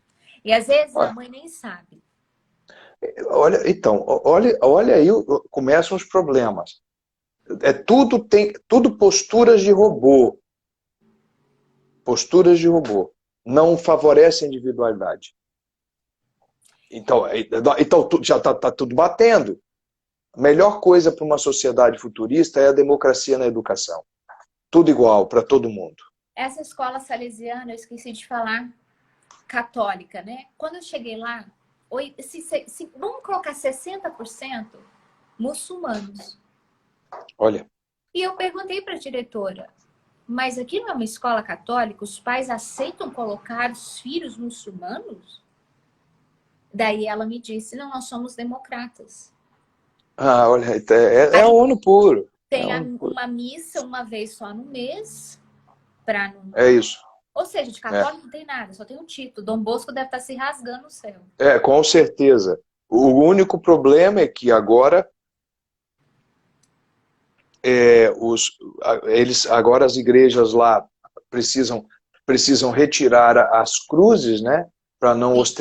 E às vezes a Olha, mãe nem sabe. então, olha aí, começam os problemas. Tudo posturas de robô. Posturas de robô. Não favorece a individualidade. Então já está tudo batendo. A melhor coisa para uma sociedade futurista é a democracia na educação. Tudo igual para todo mundo. Essa escola salesiana, eu esqueci de falar, católica, né? Quando eu cheguei lá, vamos colocar 60% muçulmanos. Olha. E eu perguntei para a diretora, mas aqui não é uma escola católica? Os pais aceitam colocar os filhos muçulmanos? Daí ela me disse, não, nós somos democratas. Olha, é Aí ONU puro. É tem ONU puro. uma missa uma vez só no mês, para não... É isso. Ou seja, de É. católico não tem nada, só tem um título. Dom Bosco deve estar se rasgando no céu. Com certeza. O único problema é que agora agora as igrejas lá precisam retirar as cruzes, né, para não Sim.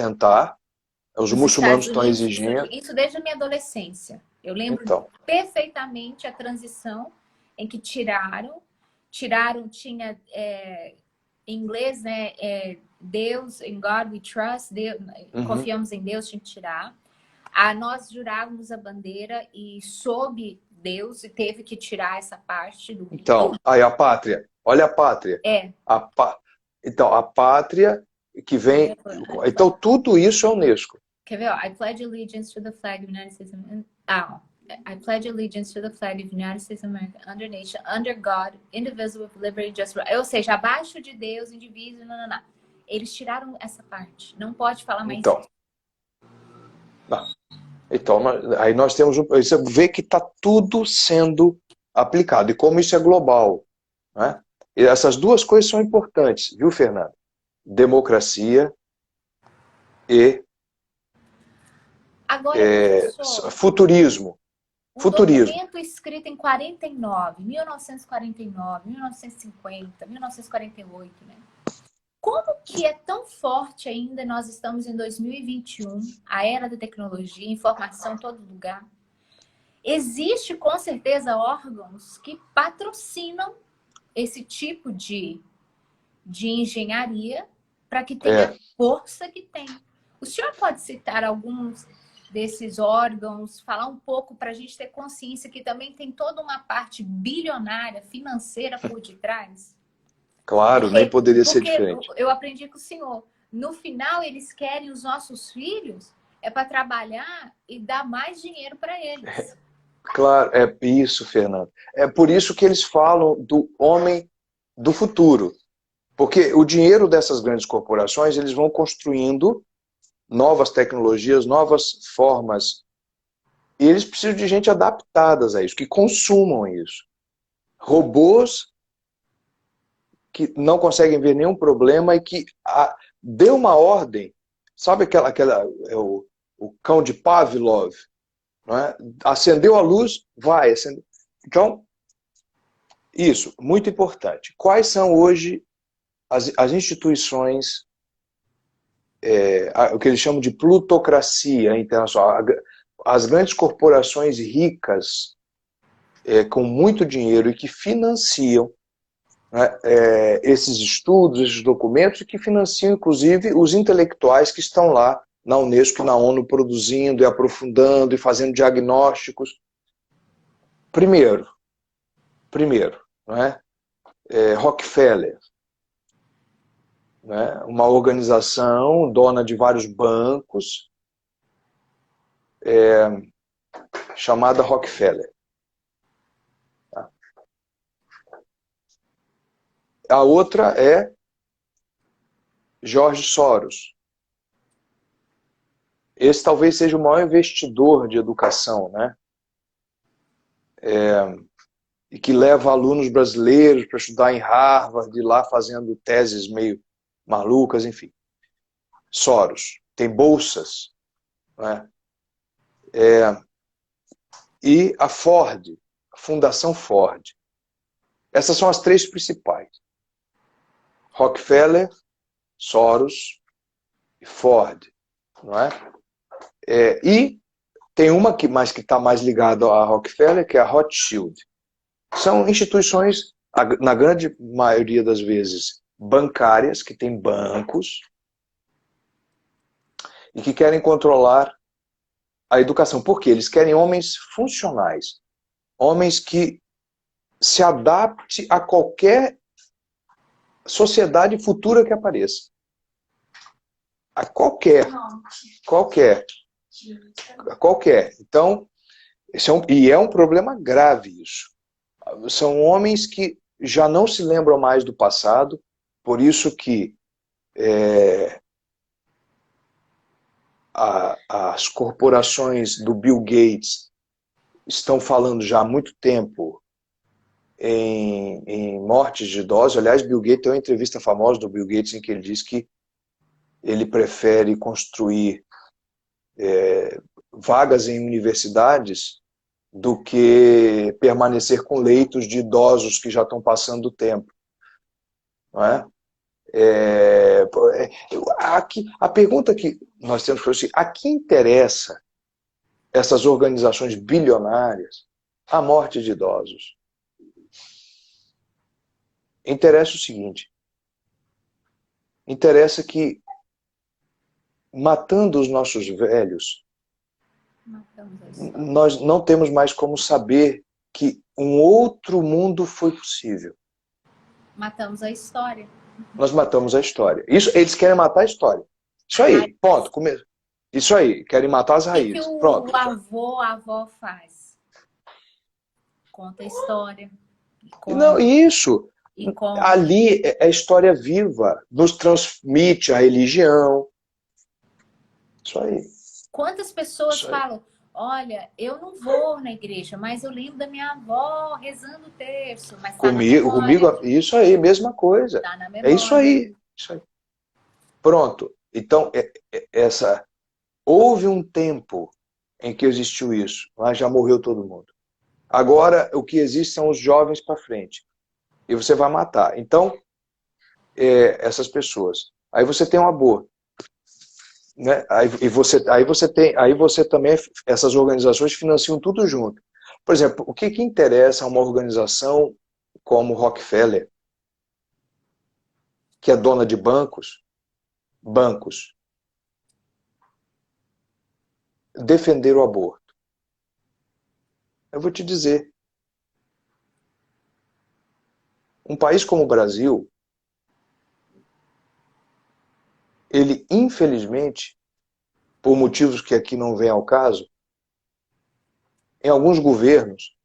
Os Nos muçulmanos Estados estão Unidos, exigindo. isso desde a minha adolescência. Eu lembro Então, perfeitamente a transição em que tiraram, tinha em inglês, né, Deus, in God we trust, Deus, uhum. confiamos em Deus, tinha que tirar. Nós jurávamos a bandeira e sob Deus e teve que tirar essa parte do... Então, aí a pátria. Olha a pátria. É. Então, a pátria que vem. Então, tudo isso é Unesco. Quer ver? Ó, I pledge allegiance to the flag of the United States of America. I pledge allegiance to the flag of the United States of America, under nation, under God, indivisible, with liberty and justice. Ou seja, abaixo de Deus, indivíduo, não. Eles tiraram essa parte. Não pode falar mais Então, isso. não. Então, aí nós temos você vê que está tudo sendo aplicado. E como isso é global. Né? E essas duas coisas são importantes, viu, Fernando? Democracia e Agora, professor, futurismo. um Futurismo. documento escrito em 49, 1949, 1950, 1948, né? Como que é tão forte ainda, nós estamos em 2021, a era da tecnologia, informação em todo lugar. Existe, com certeza, órgãos que patrocinam esse tipo de engenharia para que tenha a força que tem. O senhor pode citar alguns desses órgãos, falar um pouco para a gente ter consciência que também tem toda uma parte bilionária, financeira por detrás? Claro, nem poderia ser diferente. Eu aprendi com o senhor. No final, eles querem os nossos filhos para trabalhar e dar mais dinheiro para eles. Claro, é isso, Fernando. É por isso que eles falam do homem do futuro. Porque o dinheiro dessas grandes corporações, eles vão construindo novas tecnologias, novas formas. E eles precisam de gente adaptadas a isso, que consumam isso. Robôs que não conseguem ver nenhum problema e que dê uma ordem. Sabe o cão de Pavlov? Não é? Acendeu a luz, vai. Acendeu. Então, isso, muito importante. Quais são hoje as instituições, o que eles chamam de plutocracia internacional? As grandes corporações ricas, com muito dinheiro e que financiam, né, esses estudos, esses documentos, e que financiam, inclusive, os intelectuais que estão lá na Unesco e na ONU produzindo e aprofundando e fazendo diagnósticos. Primeiro, né, Rockefeller, né, uma organização dona de vários bancos, chamada Rockefeller. A outra é George Soros. Esse talvez seja o maior investidor de educação, né? E que leva alunos brasileiros para estudar em Harvard, lá fazendo teses meio malucas, enfim. Soros. Tem bolsas. Né? E a Ford, a Fundação Ford. Essas são as três principais. Rockefeller, Soros e Ford, não é? E tem uma que está mais ligada a Rockefeller, que é a Rothschild. São instituições, na grande maioria das vezes, bancárias, que têm bancos, e que querem controlar a educação. Por quê? Eles querem homens funcionais. Homens que se adaptem a qualquer sociedade futura que apareça. A qualquer. Então, é um problema grave isso. São homens que já não se lembram mais do passado, por isso que as corporações do Bill Gates estão falando já há muito tempo em mortes de idosos. Aliás, Bill Gates tem uma entrevista famosa do Bill Gates em que ele diz que ele prefere construir vagas em universidades do que permanecer com leitos de idosos que já estão passando o tempo. Não é? Aqui, a pergunta que nós temos que fazer é: a que interessa essas organizações bilionárias a morte de idosos? Interessa o seguinte: interessa que, matando os nossos velhos, nós não temos mais como saber que um outro mundo foi possível. Matamos a história. Nós matamos a história. Isso, eles querem matar a história. Isso aí, ponto. Isso aí, querem matar as raízes. O que Pronto. o avô, a avó faz? Conta a história. Não, isso. Ali é história viva. Nos transmite a religião. Isso aí. Quantas pessoas falam: olha, eu não vou na igreja, mas eu lembro da minha avó rezando o terço. Mas comigo, isso aí, mesma coisa. Tá na memória. É isso aí. Isso aí. Pronto. Então, houve um tempo em que existiu isso, mas já morreu todo mundo. Agora, o que existe são os jovens para frente. E você vai matar. Então, essas pessoas. Aí você tem um aborto. Né? Aí você também, essas organizações financiam tudo junto. Por exemplo, o que interessa a uma organização como Rockefeller, que é dona de bancos, defender o aborto? Eu vou te dizer, um país como o Brasil, ele, infelizmente, por motivos que aqui não vem ao caso, em alguns governos,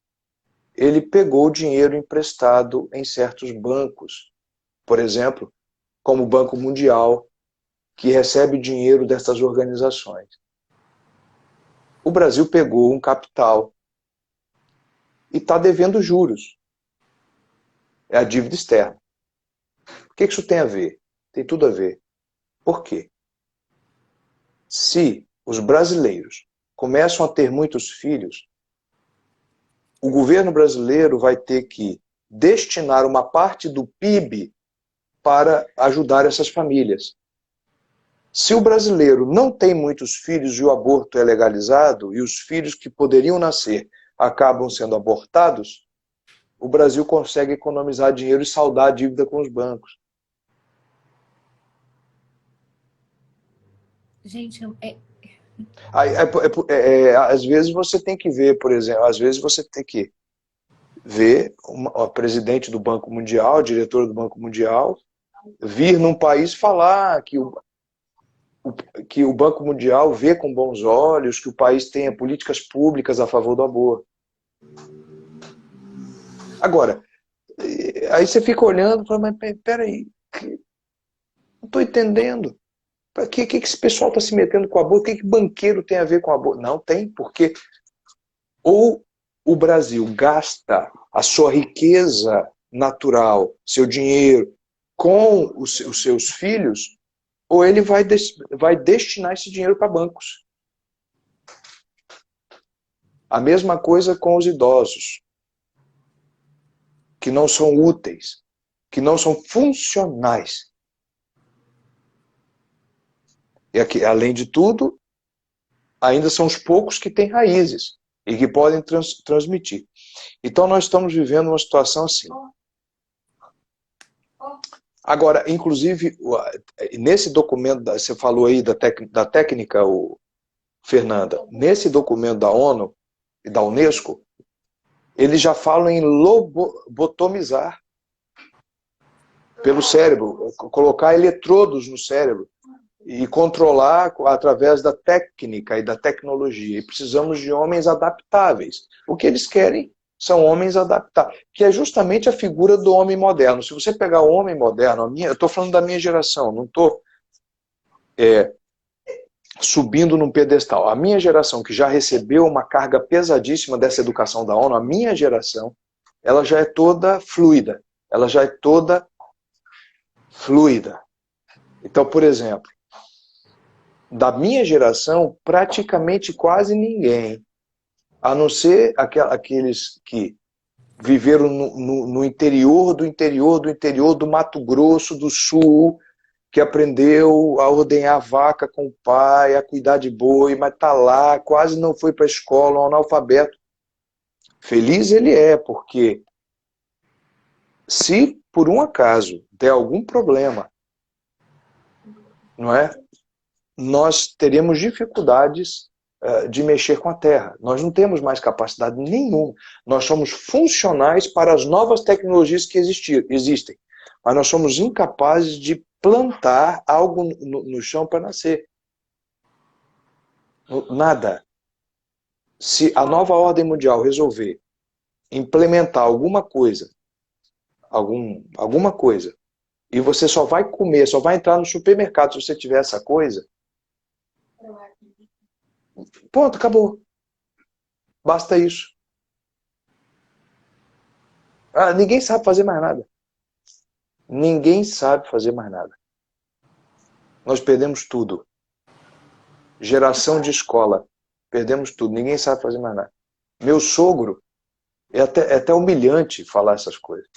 ele pegou dinheiro emprestado em certos bancos. Por exemplo, como o Banco Mundial, que recebe dinheiro dessas organizações. O Brasil pegou um capital e está devendo juros. É a dívida externa. O que isso tem a ver? Tem tudo a ver. Por quê? Se os brasileiros começam a ter muitos filhos, o governo brasileiro vai ter que destinar uma parte do PIB para ajudar essas famílias. Se o brasileiro não tem muitos filhos e o aborto é legalizado, e os filhos que poderiam nascer acabam sendo abortados, o Brasil consegue economizar dinheiro e saldar a dívida com os bancos. Gente, às vezes você tem que ver, por exemplo, às vezes você tem que ver a presidente do Banco Mundial, a diretora do Banco Mundial, vir num país falar que o Banco Mundial vê com bons olhos que o país tenha políticas públicas a favor do aborto. Agora, aí você fica olhando e fala: mas peraí, não estou entendendo. Para que esse pessoal está se metendo com o aborto? O que banqueiro tem a ver com o aborto? Não tem, porque ou o Brasil gasta a sua riqueza natural, seu dinheiro, com os seus filhos, ou ele vai destinar esse dinheiro para bancos. A mesma coisa com os idosos, que não são úteis. que não são funcionais. E aqui, além de tudo, ainda são os poucos que têm raízes e que podem transmitir. Então nós estamos vivendo uma situação assim. Agora, inclusive, nesse documento, você falou aí da técnica, Fernanda, nesse documento da ONU e da Unesco, eles já falam em lobotomizar pelo cérebro, colocar eletrodos no cérebro e controlar através da técnica e da tecnologia. E precisamos de homens adaptáveis. O que eles querem são homens adaptáveis, que é justamente a figura do homem moderno. Se você pegar o homem moderno, eu estou falando da minha geração, não estou subindo num pedestal. A minha geração, que já recebeu uma carga pesadíssima dessa educação da ONU, a minha geração, ela já é toda fluida. Ela já é toda fluida. Então, por exemplo, da minha geração, praticamente quase ninguém, a não ser aqueles que viveram no interior do Mato Grosso do Sul, que aprendeu a ordenhar vaca com o pai, a cuidar de boi, mas está lá, quase não foi para a escola, um analfabeto. Feliz ele é, porque se por um acaso der algum problema, não é? Nós teremos dificuldades de mexer com a terra. Nós não temos mais capacidade nenhuma. Nós somos funcionais para as novas tecnologias que existem. Mas nós somos incapazes de plantar algo no chão para nascer. Nada. Se a nova ordem mundial resolver implementar alguma coisa, e você só vai comer, só vai entrar no supermercado se você tiver essa coisa, ponto, acabou. Basta isso. Ninguém sabe fazer mais nada. Ninguém sabe fazer mais nada. Nós perdemos tudo. Geração de escola. Perdemos tudo. Ninguém sabe fazer mais nada. Meu sogro, é até humilhante falar essas coisas.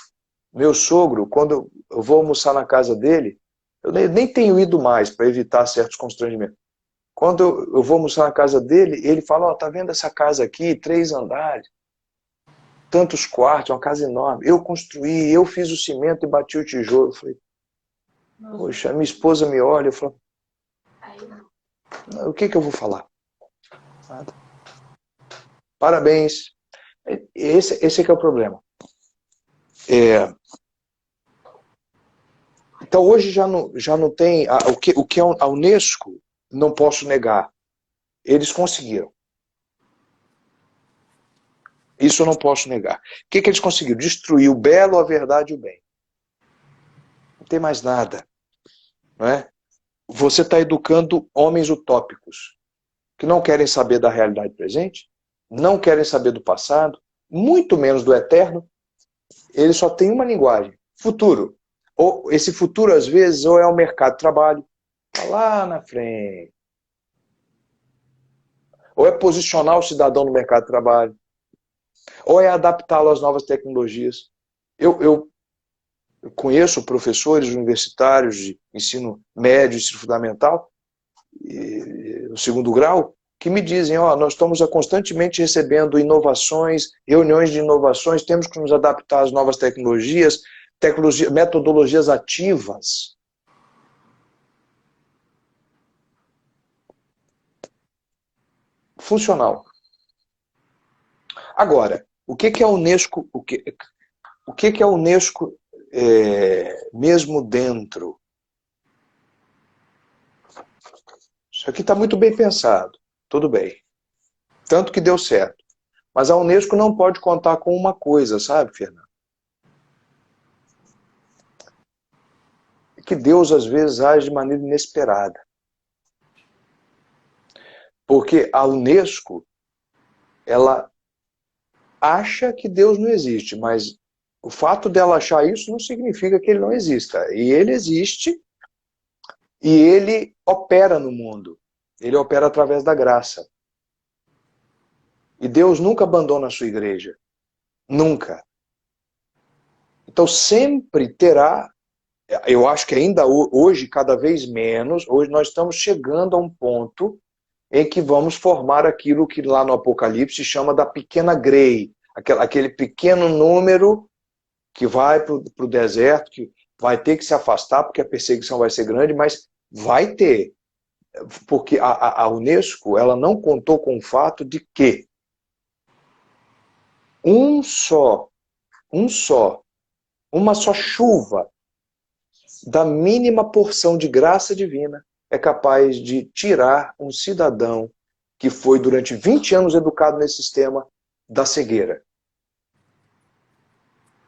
Meu sogro, quando eu vou almoçar na casa dele, eu nem tenho ido mais para evitar certos constrangimentos. Quando eu vou almoçar na casa dele, ele fala, tá vendo essa casa aqui, 3 andares, tantos quartos, uma casa enorme. Eu construí, eu fiz o cimento e bati o tijolo. Eu falei, poxa, minha esposa me olha, eu falo, o que eu vou falar? Nada. Parabéns. Esse é que é o problema. Então hoje já não tem... O que a Unesco, não posso negar, eles conseguiram. Isso eu não posso negar. O que eles conseguiram? Destruir o belo, a verdade e o bem. Não tem mais nada. Não é? Você está educando homens utópicos, que não querem saber da realidade presente, não querem saber do passado, muito menos do eterno. Eles só têm uma linguagem, futuro. Ou esse futuro, às vezes, ou é o mercado de trabalho, está lá na frente. Ou é posicionar o cidadão no mercado de trabalho. Ou é adaptá-lo às novas tecnologias. Eu conheço professores universitários de ensino médio, ensino fundamental, o segundo grau, que me dizem, nós estamos constantemente recebendo inovações, reuniões de inovações, temos que nos adaptar às novas tecnologias, metodologias ativas. Funcional. Agora, o que é a Unesco? O que é a Unesco mesmo dentro? Isso aqui está muito bem pensado. Tudo bem. Tanto que deu certo. Mas a Unesco não pode contar com uma coisa, sabe, Fernando? É que Deus, às vezes, age de maneira inesperada. Porque a Unesco, ela acha que Deus não existe, mas o fato dela achar isso não significa que ele não exista. E ele existe, e ele opera no mundo. Ele opera através da graça. E Deus nunca abandona a sua igreja. Nunca. Então sempre terá, eu acho que ainda hoje, cada vez menos, hoje nós estamos chegando a um ponto em que vamos formar aquilo que lá no Apocalipse chama da pequena grei, aquele pequeno número que vai para o deserto, que vai ter que se afastar porque a perseguição vai ser grande, mas vai ter. Porque a Unesco ela não contou com o fato de que um só, uma só chuva da mínima porção de graça divina é capaz de tirar um cidadão que foi durante 20 anos educado nesse sistema da cegueira.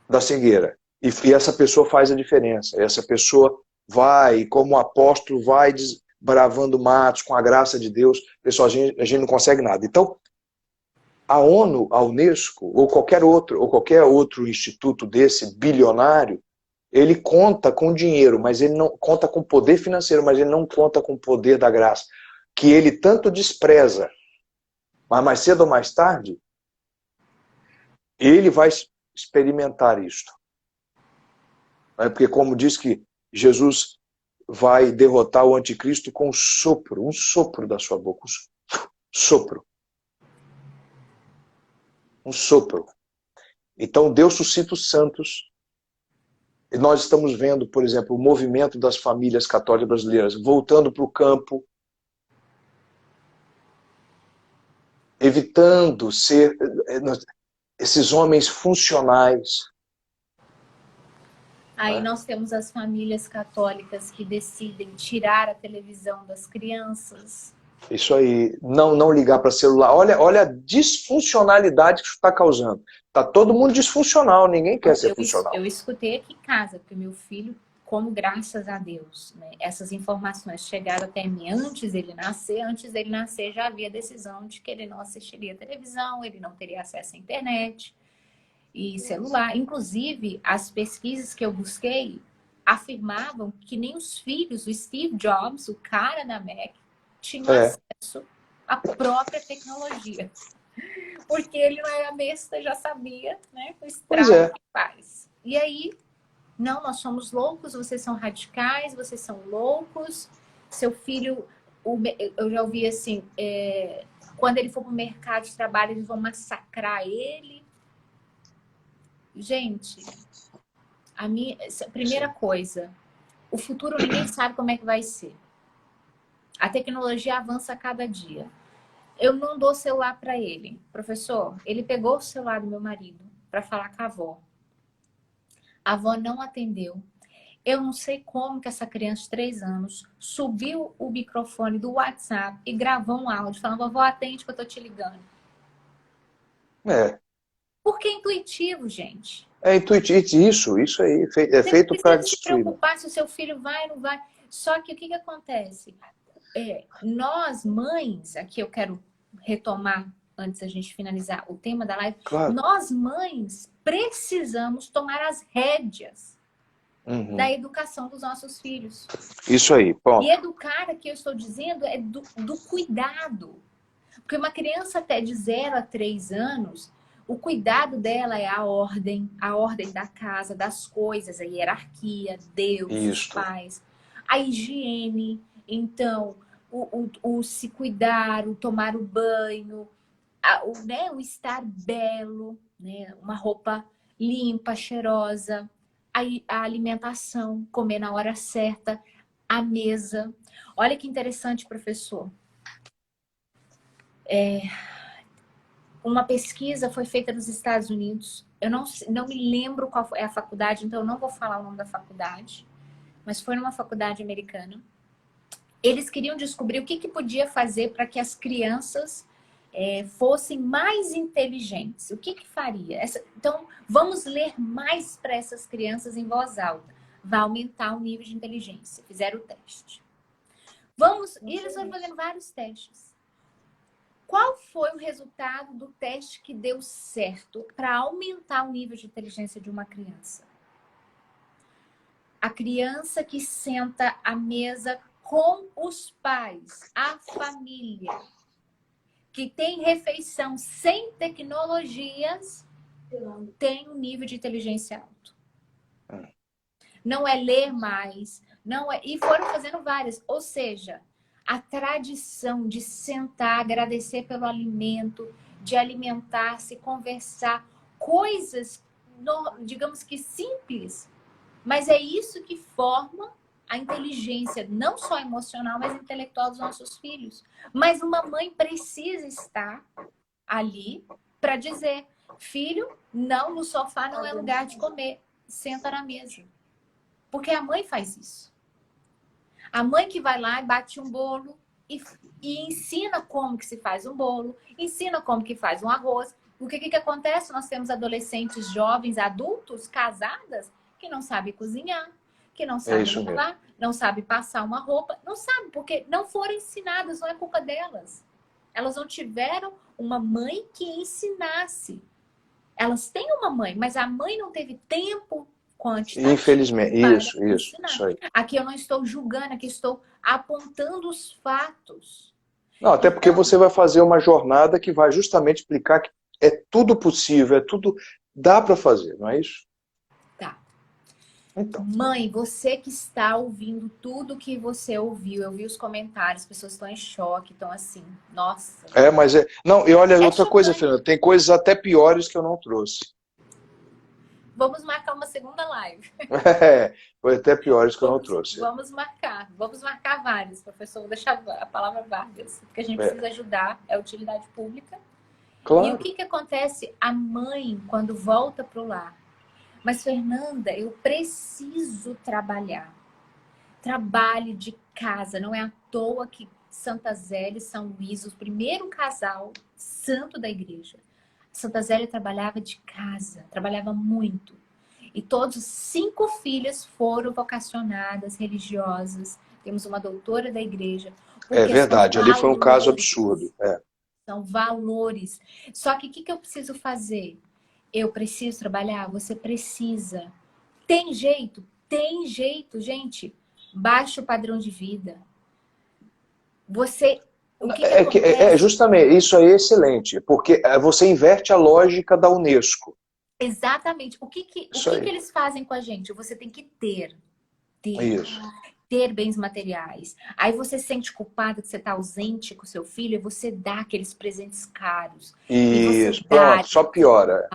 Da cegueira. E essa pessoa faz a diferença. Essa pessoa vai, como o apóstolo, vai bravando matos com a graça de Deus. Pessoal, a gente não consegue nada. Então, a ONU, a Unesco, ou qualquer outro instituto desse bilionário, ele conta com dinheiro, mas ele não conta com poder financeiro, mas ele não conta com o poder da graça, que ele tanto despreza. Mas mais cedo ou mais tarde, ele vai experimentar isto. Porque como diz que Jesus vai derrotar o anticristo com um sopro da sua boca. Sopro. Um sopro. Então Deus suscita os santos. E nós estamos vendo, por exemplo, o movimento das famílias católicas brasileiras voltando para o campo, evitando ser esses homens funcionais. Aí nós temos as famílias católicas que decidem tirar a televisão das crianças. Isso aí, não ligar para celular. Olha a disfuncionalidade que isso está causando. Está todo mundo disfuncional, ninguém quer ser funcional. Eu escutei aqui em casa, porque meu filho, como graças a Deus, né, essas informações chegaram até mim antes dele nascer já havia decisão de que ele não assistiria televisão, ele não teria acesso à internet e celular. Inclusive, as pesquisas que eu busquei afirmavam que nem os filhos, o Steve Jobs, o cara da Mac, tinham acesso à própria tecnologia. Porque ele não era besta, já sabia, né, o estrago que faz. E aí, não, nós somos loucos, vocês são radicais, vocês são loucos, seu filho, eu já ouvi assim, quando ele for para o mercado de trabalho, eles vão massacrar ele. Gente, primeira coisa, o futuro ninguém sabe como é que vai ser. A tecnologia avança a cada dia. Eu não dou celular para ele. Professor, ele pegou o celular do meu marido para falar com a avó. A avó não atendeu. Eu não sei como que essa criança de 3 anos subiu o microfone do WhatsApp e gravou um áudio falando, vovó, atende que eu tô te ligando. Porque é intuitivo, gente. É intuitivo, isso aí, é feito para destruir. Você não precisa se preocupar se o seu filho vai ou não vai. Só que o que acontece? Nós, mães, aqui eu quero retomar, antes da gente finalizar o tema da live, claro. Nós, mães, precisamos tomar as rédeas da educação dos nossos filhos. Isso aí, ponto. E educar, aqui eu estou dizendo, é do cuidado. Porque uma criança até de 0 a 3 anos, o cuidado dela é a ordem da casa, das coisas, a hierarquia, Deus, os pais, a higiene. Então, o se cuidar, o tomar o banho, o estar belo, né? Uma roupa limpa, cheirosa, a alimentação, comer na hora certa, a mesa. Olha que interessante, professor. Uma pesquisa foi feita nos Estados Unidos. Eu não me lembro qual é a faculdade, então eu não vou falar o nome da faculdade, mas foi numa faculdade americana. Eles queriam descobrir o que podia fazer para que as crianças fossem mais inteligentes. O que faria? Então, vamos ler mais para essas crianças em voz alta. Vai aumentar o nível de inteligência. Fizeram o teste. E eles foram fazendo vários testes. Qual foi o resultado do teste que deu certo para aumentar o nível de inteligência de uma criança? A criança que senta à mesa com os pais, a família, que tem refeição sem tecnologias, tem um nível de inteligência alto. Não é ler mais, não é... E foram fazendo várias. Ou seja, a tradição de sentar, agradecer pelo alimento, de alimentar-se, conversar, coisas, digamos que simples, mas é isso que forma a inteligência, não só emocional, mas intelectual dos nossos filhos. Mas uma mãe precisa estar ali para dizer, filho, não, no sofá não é lugar de comer, senta na mesa. Porque a mãe faz isso. A mãe que vai lá e bate um bolo e ensina como que se faz um bolo, ensina como que faz um arroz. O que acontece? Nós temos adolescentes, jovens, adultos, casadas, que não sabem cozinhar, que não sabem lavar, não sabem passar uma roupa, não sabem, porque não foram ensinadas, não é culpa delas. Elas não tiveram uma mãe que ensinasse. Elas têm uma mãe, mas a mãe não teve tempo quantitativo. Infelizmente, isso aí. Aqui eu não estou julgando, aqui estou apontando os fatos. Não, até porque você vai fazer uma jornada que vai justamente explicar que é tudo possível, é tudo... Dá para fazer, não é isso? Tá. Então. Mãe, você que está ouvindo tudo que você ouviu, eu vi os comentários, as pessoas estão em choque, estão assim, nossa. Mas é... Não, e olha, outra chocante. coisa, Fernanda, tem coisas até piores que eu não trouxe. Vamos marcar uma segunda live. Foi até piores que eu não trouxe. Vamos marcar vários, professor. Vou deixar a palavra várias, porque a gente precisa ajudar, é utilidade pública. Claro. E o que acontece? A mãe, quando volta para o lar, mas Fernanda, eu preciso trabalhar. Trabalho de casa, não é à toa que Santa Zélia e São Luís, o primeiro casal santo da igreja. Santa Zélia trabalhava de casa, trabalhava muito. E todos 5 filhas foram vocacionadas, religiosas. Temos uma doutora da igreja. É verdade, ali foi um caso absurdo. São valores. Só que o que eu preciso fazer? Eu preciso trabalhar? Você precisa. Tem jeito? Tem jeito, gente. Baixa o padrão de vida. Você... O que acontece? Justamente, isso aí é excelente, porque você inverte a lógica da Unesco. Exatamente. O que eles fazem com a gente? Você tem que ter bens materiais. Aí você se sente culpado que você está ausente com seu filho e você dá aqueles presentes caros. Isso, pronto, só piora.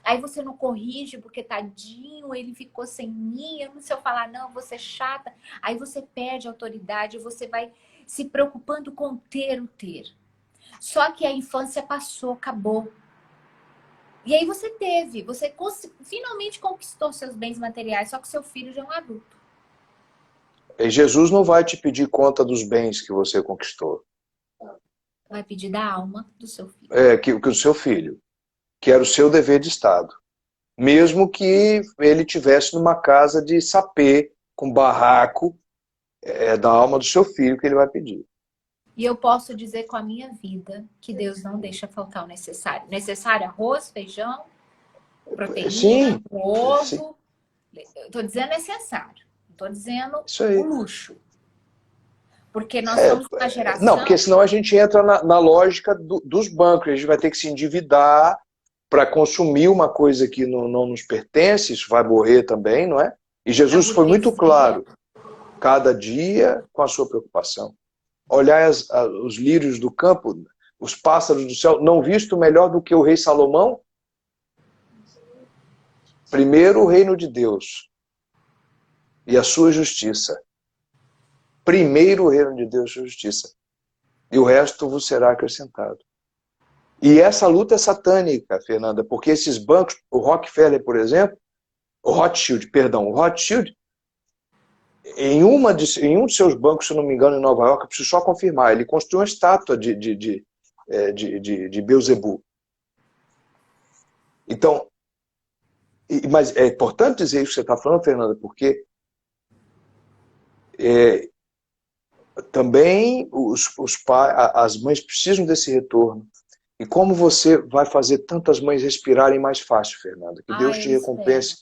Aí você não corrige porque tadinho, ele ficou sem mim, eu não sei eu falar não, eu vou ser chata. Aí você perde a autoridade, você vai se preocupando com ter o ter. Só que a infância passou, acabou. E aí você finalmente conquistou seus bens materiais, só que seu filho já é um adulto. E Jesus não vai te pedir conta dos bens que você conquistou. Vai pedir da alma do seu filho. Que o seu filho, que era o seu dever de Estado. Mesmo que ele tivesse numa casa de sapê, com barraco, da alma do seu filho que ele vai pedir. E eu posso dizer com a minha vida que Deus não deixa faltar o necessário. Necessário arroz, feijão, proteína, ovo. Estou dizendo necessário. Estou dizendo o luxo. Porque nós somos uma geração... Não, porque senão a gente entra na lógica dos bancos. A gente vai ter que se endividar para consumir uma coisa que não nos pertence. Isso vai morrer também, não é? E Jesus foi muito claro. Cada dia com a sua preocupação. Olhar os lírios do campo, os pássaros do céu, não visto melhor do que o rei Salomão? Primeiro o reino de Deus e a sua justiça. Primeiro o reino de Deus e a sua justiça. E o resto vos será acrescentado. E essa luta é satânica, Fernanda, porque esses bancos, o Rockefeller, por exemplo, o Rothschild, em um de seus bancos, se não me engano, em Nova York, eu preciso só confirmar, ele construiu uma estátua de Beelzebub. Então, mas é importante dizer isso que você está falando, Fernanda, porque também as mães precisam desse retorno. E como você vai fazer tantas mães respirarem mais fácil, Fernanda? Que Deus te recompense.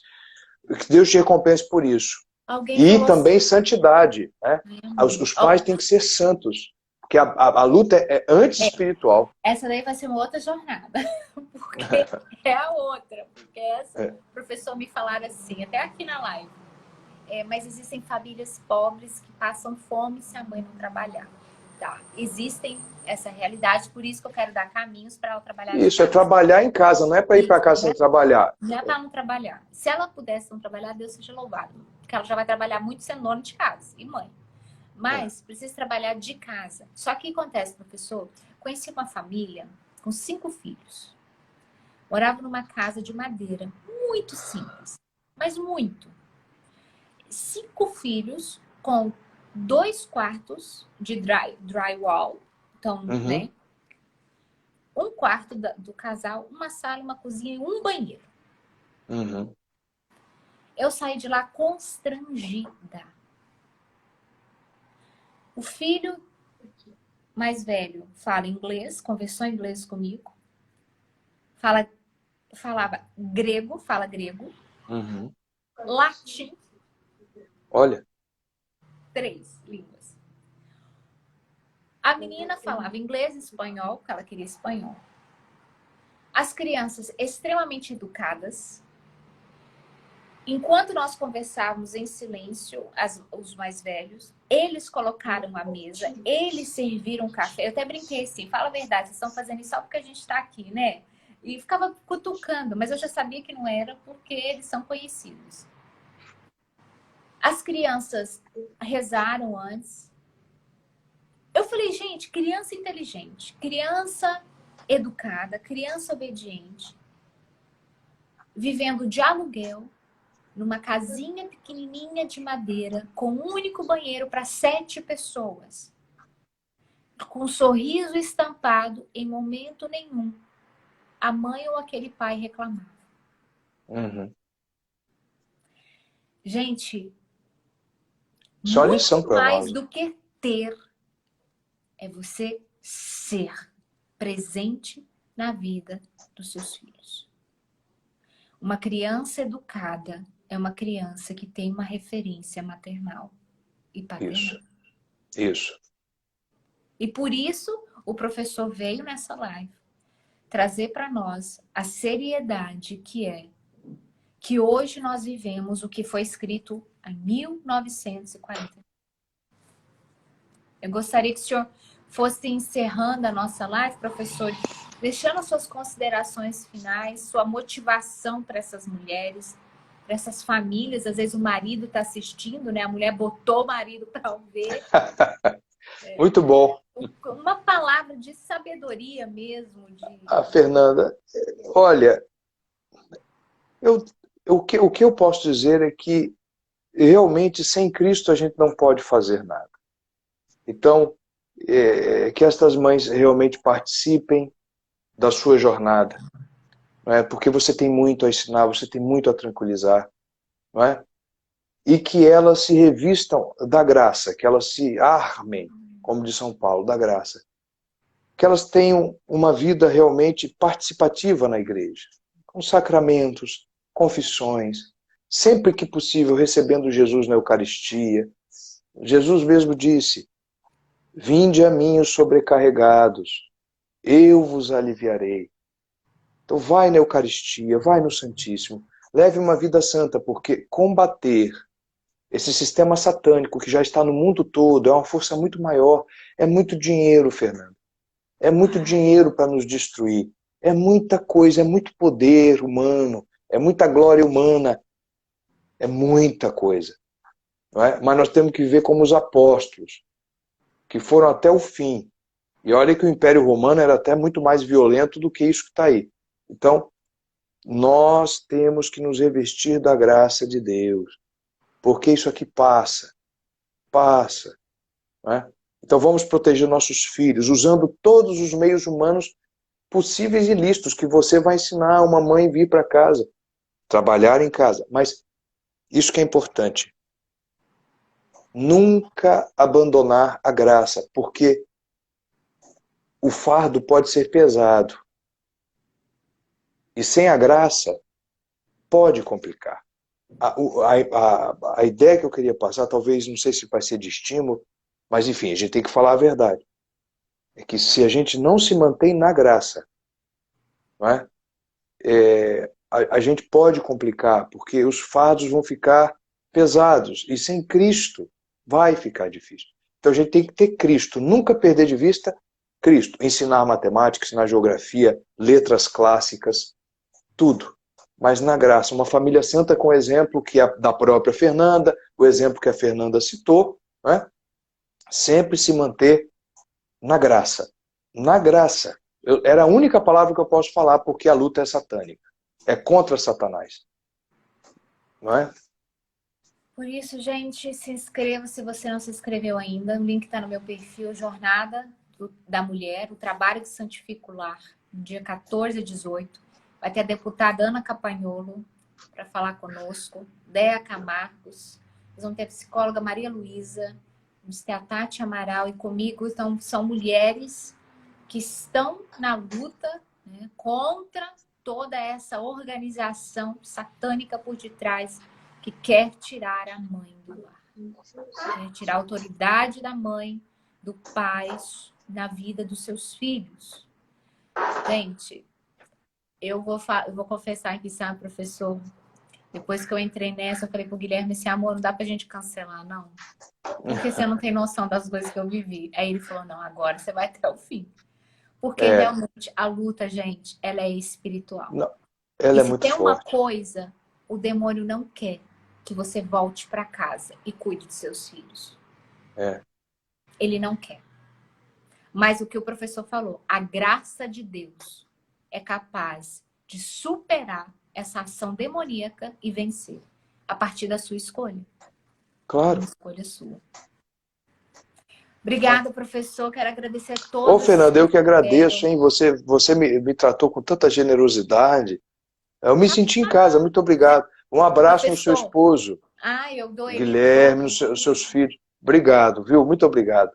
Que Deus te recompense por isso. E também santidade. Né? Os pais têm que ser santos. Porque a luta é anti-espiritual. Essa daí vai ser uma outra jornada. Porque é a outra. Porque essa, o professor me falaram assim, até aqui na live. Mas existem famílias pobres que passam fome se a mãe não trabalhar. Tá. Existem essa realidade, por isso que eu quero dar caminhos para ela trabalhar. Isso, é trabalhar em casa, não é para ir para casa sem trabalhar. Não é para não trabalhar. Se ela pudesse não trabalhar, Deus seja louvado. Porque ela já vai trabalhar muito sendo dona de casa e mãe. Mas precisa trabalhar de casa. Só que o que acontece, professor? Conheci uma família com 5 filhos. Morava numa casa de madeira, muito simples, mas muito. 5 filhos com 2 quartos de drywall. Então, né? Um quarto do casal, uma sala, uma cozinha e um banheiro. Eu saí de lá constrangida. O filho mais velho fala inglês, conversou em inglês comigo. Falava grego, fala grego. Latim. Olha. 3 línguas. A menina falava inglês e espanhol, porque ela queria espanhol. As crianças extremamente educadas. Enquanto nós conversávamos em silêncio, os mais velhos, eles colocaram a mesa, eles serviram café. Eu até brinquei assim, fala a verdade, vocês estão fazendo isso só porque a gente está aqui, né? E ficava cutucando, mas eu já sabia que não era porque eles são conhecidos. As crianças rezaram antes. Eu falei, gente, criança inteligente, criança educada, criança obediente, vivendo de aluguel, numa casinha pequenininha de madeira, com um único banheiro para 7 pessoas. Com um sorriso estampado, em momento nenhum, a mãe ou aquele pai reclamava. Gente, só lição muito para mais nós. do que ter, é você ser presente na vida dos seus filhos. Uma criança educada é uma criança que tem uma referência maternal e paternal. Isso. E por isso o professor veio nessa live trazer para nós a seriedade que hoje nós vivemos o que foi escrito em 1940. Eu gostaria que o senhor fosse encerrando a nossa live, professor, deixando as suas considerações finais, sua motivação para essas mulheres, para essas famílias. Às vezes o marido está assistindo, né? A mulher botou o marido para ver. Muito bom. Uma palavra de sabedoria mesmo. Fernanda, olha, o que eu posso dizer é que realmente sem Cristo a gente não pode fazer nada. Então, que estas mães realmente participem da sua jornada, não é? Porque você tem muito a ensinar, você tem muito a tranquilizar, não é? E que elas se revistam da graça, que elas se armem, como de São Paulo, da graça. Que elas tenham uma vida realmente participativa na igreja, com sacramentos, confissões, sempre que possível recebendo Jesus na Eucaristia. Jesus mesmo disse: vinde a mim os sobrecarregados, eu vos aliviarei. Então vai na Eucaristia, vai no Santíssimo, leve uma vida santa, porque combater esse sistema satânico que já está no mundo todo é uma força muito maior. É muito dinheiro, Fernando. É muito dinheiro para nos destruir. É muita coisa, é muito poder humano, é muita glória humana, é muita coisa. Não é? Mas nós temos que viver como os apóstolos, que foram até o fim. E olha que o Império Romano era até muito mais violento do que isso que está aí. Então, nós temos que nos revestir da graça de Deus, porque isso aqui passa. Não é? Então vamos proteger nossos filhos, usando todos os meios humanos possíveis e lícitos que você vai ensinar uma mãe a vir para casa, trabalhar em casa. Mas isso que é importante. Nunca abandonar a graça, porque o fardo pode ser pesado. E sem a graça, pode complicar. A ideia que eu queria passar, talvez, não sei se vai ser de estímulo, mas enfim, a gente tem que falar a verdade. é que se a gente não se mantém na graça, não é? A gente pode complicar, porque os fardos vão ficar pesados, e sem Cristo vai ficar difícil. Então a gente tem que ter Cristo, nunca perder de vista Cristo. Ensinar matemática, ensinar geografia, letras clássicas, tudo. Mas na graça, uma família santa com o exemplo que é da própria Fernanda, o exemplo que a Fernanda citou, né? Sempre se manter na graça. Na graça. Era a única palavra que eu posso falar, porque a luta é satânica. É contra Satanás. Não é? Por isso, gente, se inscreva se você não se inscreveu ainda. O link está no meu perfil, Jornada da Mulher, o Trabalho de Santifico o Lar, dia 14 a 18. Vai ter a deputada Ana Campagnolo para falar conosco, Dea Camargos, nós vamos ter a psicóloga Maria Luísa, vamos ter a Tati Amaral e comigo. Então, são mulheres que estão na luta, né, contra toda essa organização satânica por detrás que quer tirar a mãe do lar. Quer tirar a autoridade da mãe, do pai, na vida dos seus filhos. Gente, eu vou confessar aqui, sabe, professor? Depois que eu entrei nessa, eu falei pro Guilherme, esse amor não dá pra gente cancelar, não. Porque você não tem noção das coisas que eu vivi. Aí ele falou, não, agora você vai até o fim. Porque realmente a luta, gente, ela é espiritual. Não, ela e é se muito tem uma forte. coisa, o demônio não quer que você volte para casa e cuide de seus filhos. Ele não quer. Mas o que o professor falou, a graça de Deus é capaz de superar essa ação demoníaca e vencer a partir da sua escolha. Claro. Uma escolha sua. Obrigada, professor. Quero agradecer a todos. Ô, Fernanda, eu que agradeço, hein? Você me tratou com tanta generosidade. Eu me senti em casa, muito obrigado. Um abraço professor, no seu esposo. Eu dou ele Guilherme, nos seus filhos. Obrigado, viu? Muito obrigado.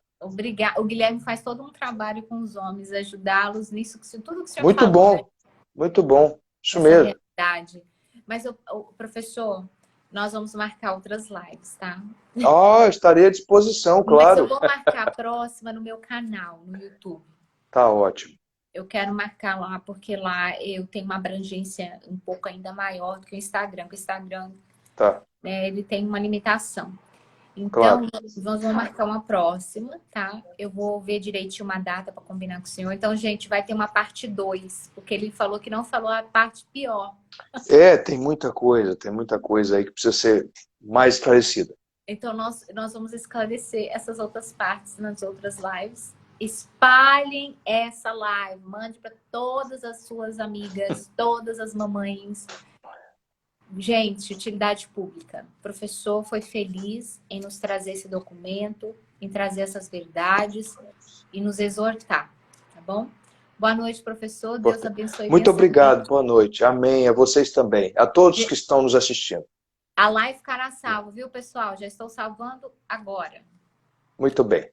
O Guilherme faz todo um trabalho com os homens, ajudá-los nisso, tudo que o senhor Muito falou. bom, né? muito bom. Isso Essa mesmo. realidade. Mas, professor, nós vamos marcar outras lives, tá? Estarei à disposição, Mas claro. eu vou marcar a próxima no meu canal, no YouTube. Tá ótimo. Eu quero marcar lá, porque lá eu tenho uma abrangência um pouco ainda maior do que o Instagram. Porque o Instagram, ele tem uma limitação. Então, nós vamos marcar uma próxima, tá? Eu vou ver direitinho uma data para combinar com o senhor. Então, gente, vai ter uma parte 2, porque ele falou que não falou a parte pior. Tem muita coisa aí que precisa ser mais esclarecida. Então, nós vamos esclarecer essas outras partes nas outras lives. Espalhem essa live, mande para todas as suas amigas, todas as mamães. Gente, utilidade pública. O professor foi feliz em nos trazer esse documento, em trazer essas verdades e nos exortar, tá bom? Boa noite, professor. Deus abençoe. Muito obrigado. Boa noite. Amém. A vocês também. A todos que estão nos assistindo. A live ficará salva, viu, pessoal? Já estou salvando agora. Muito bem.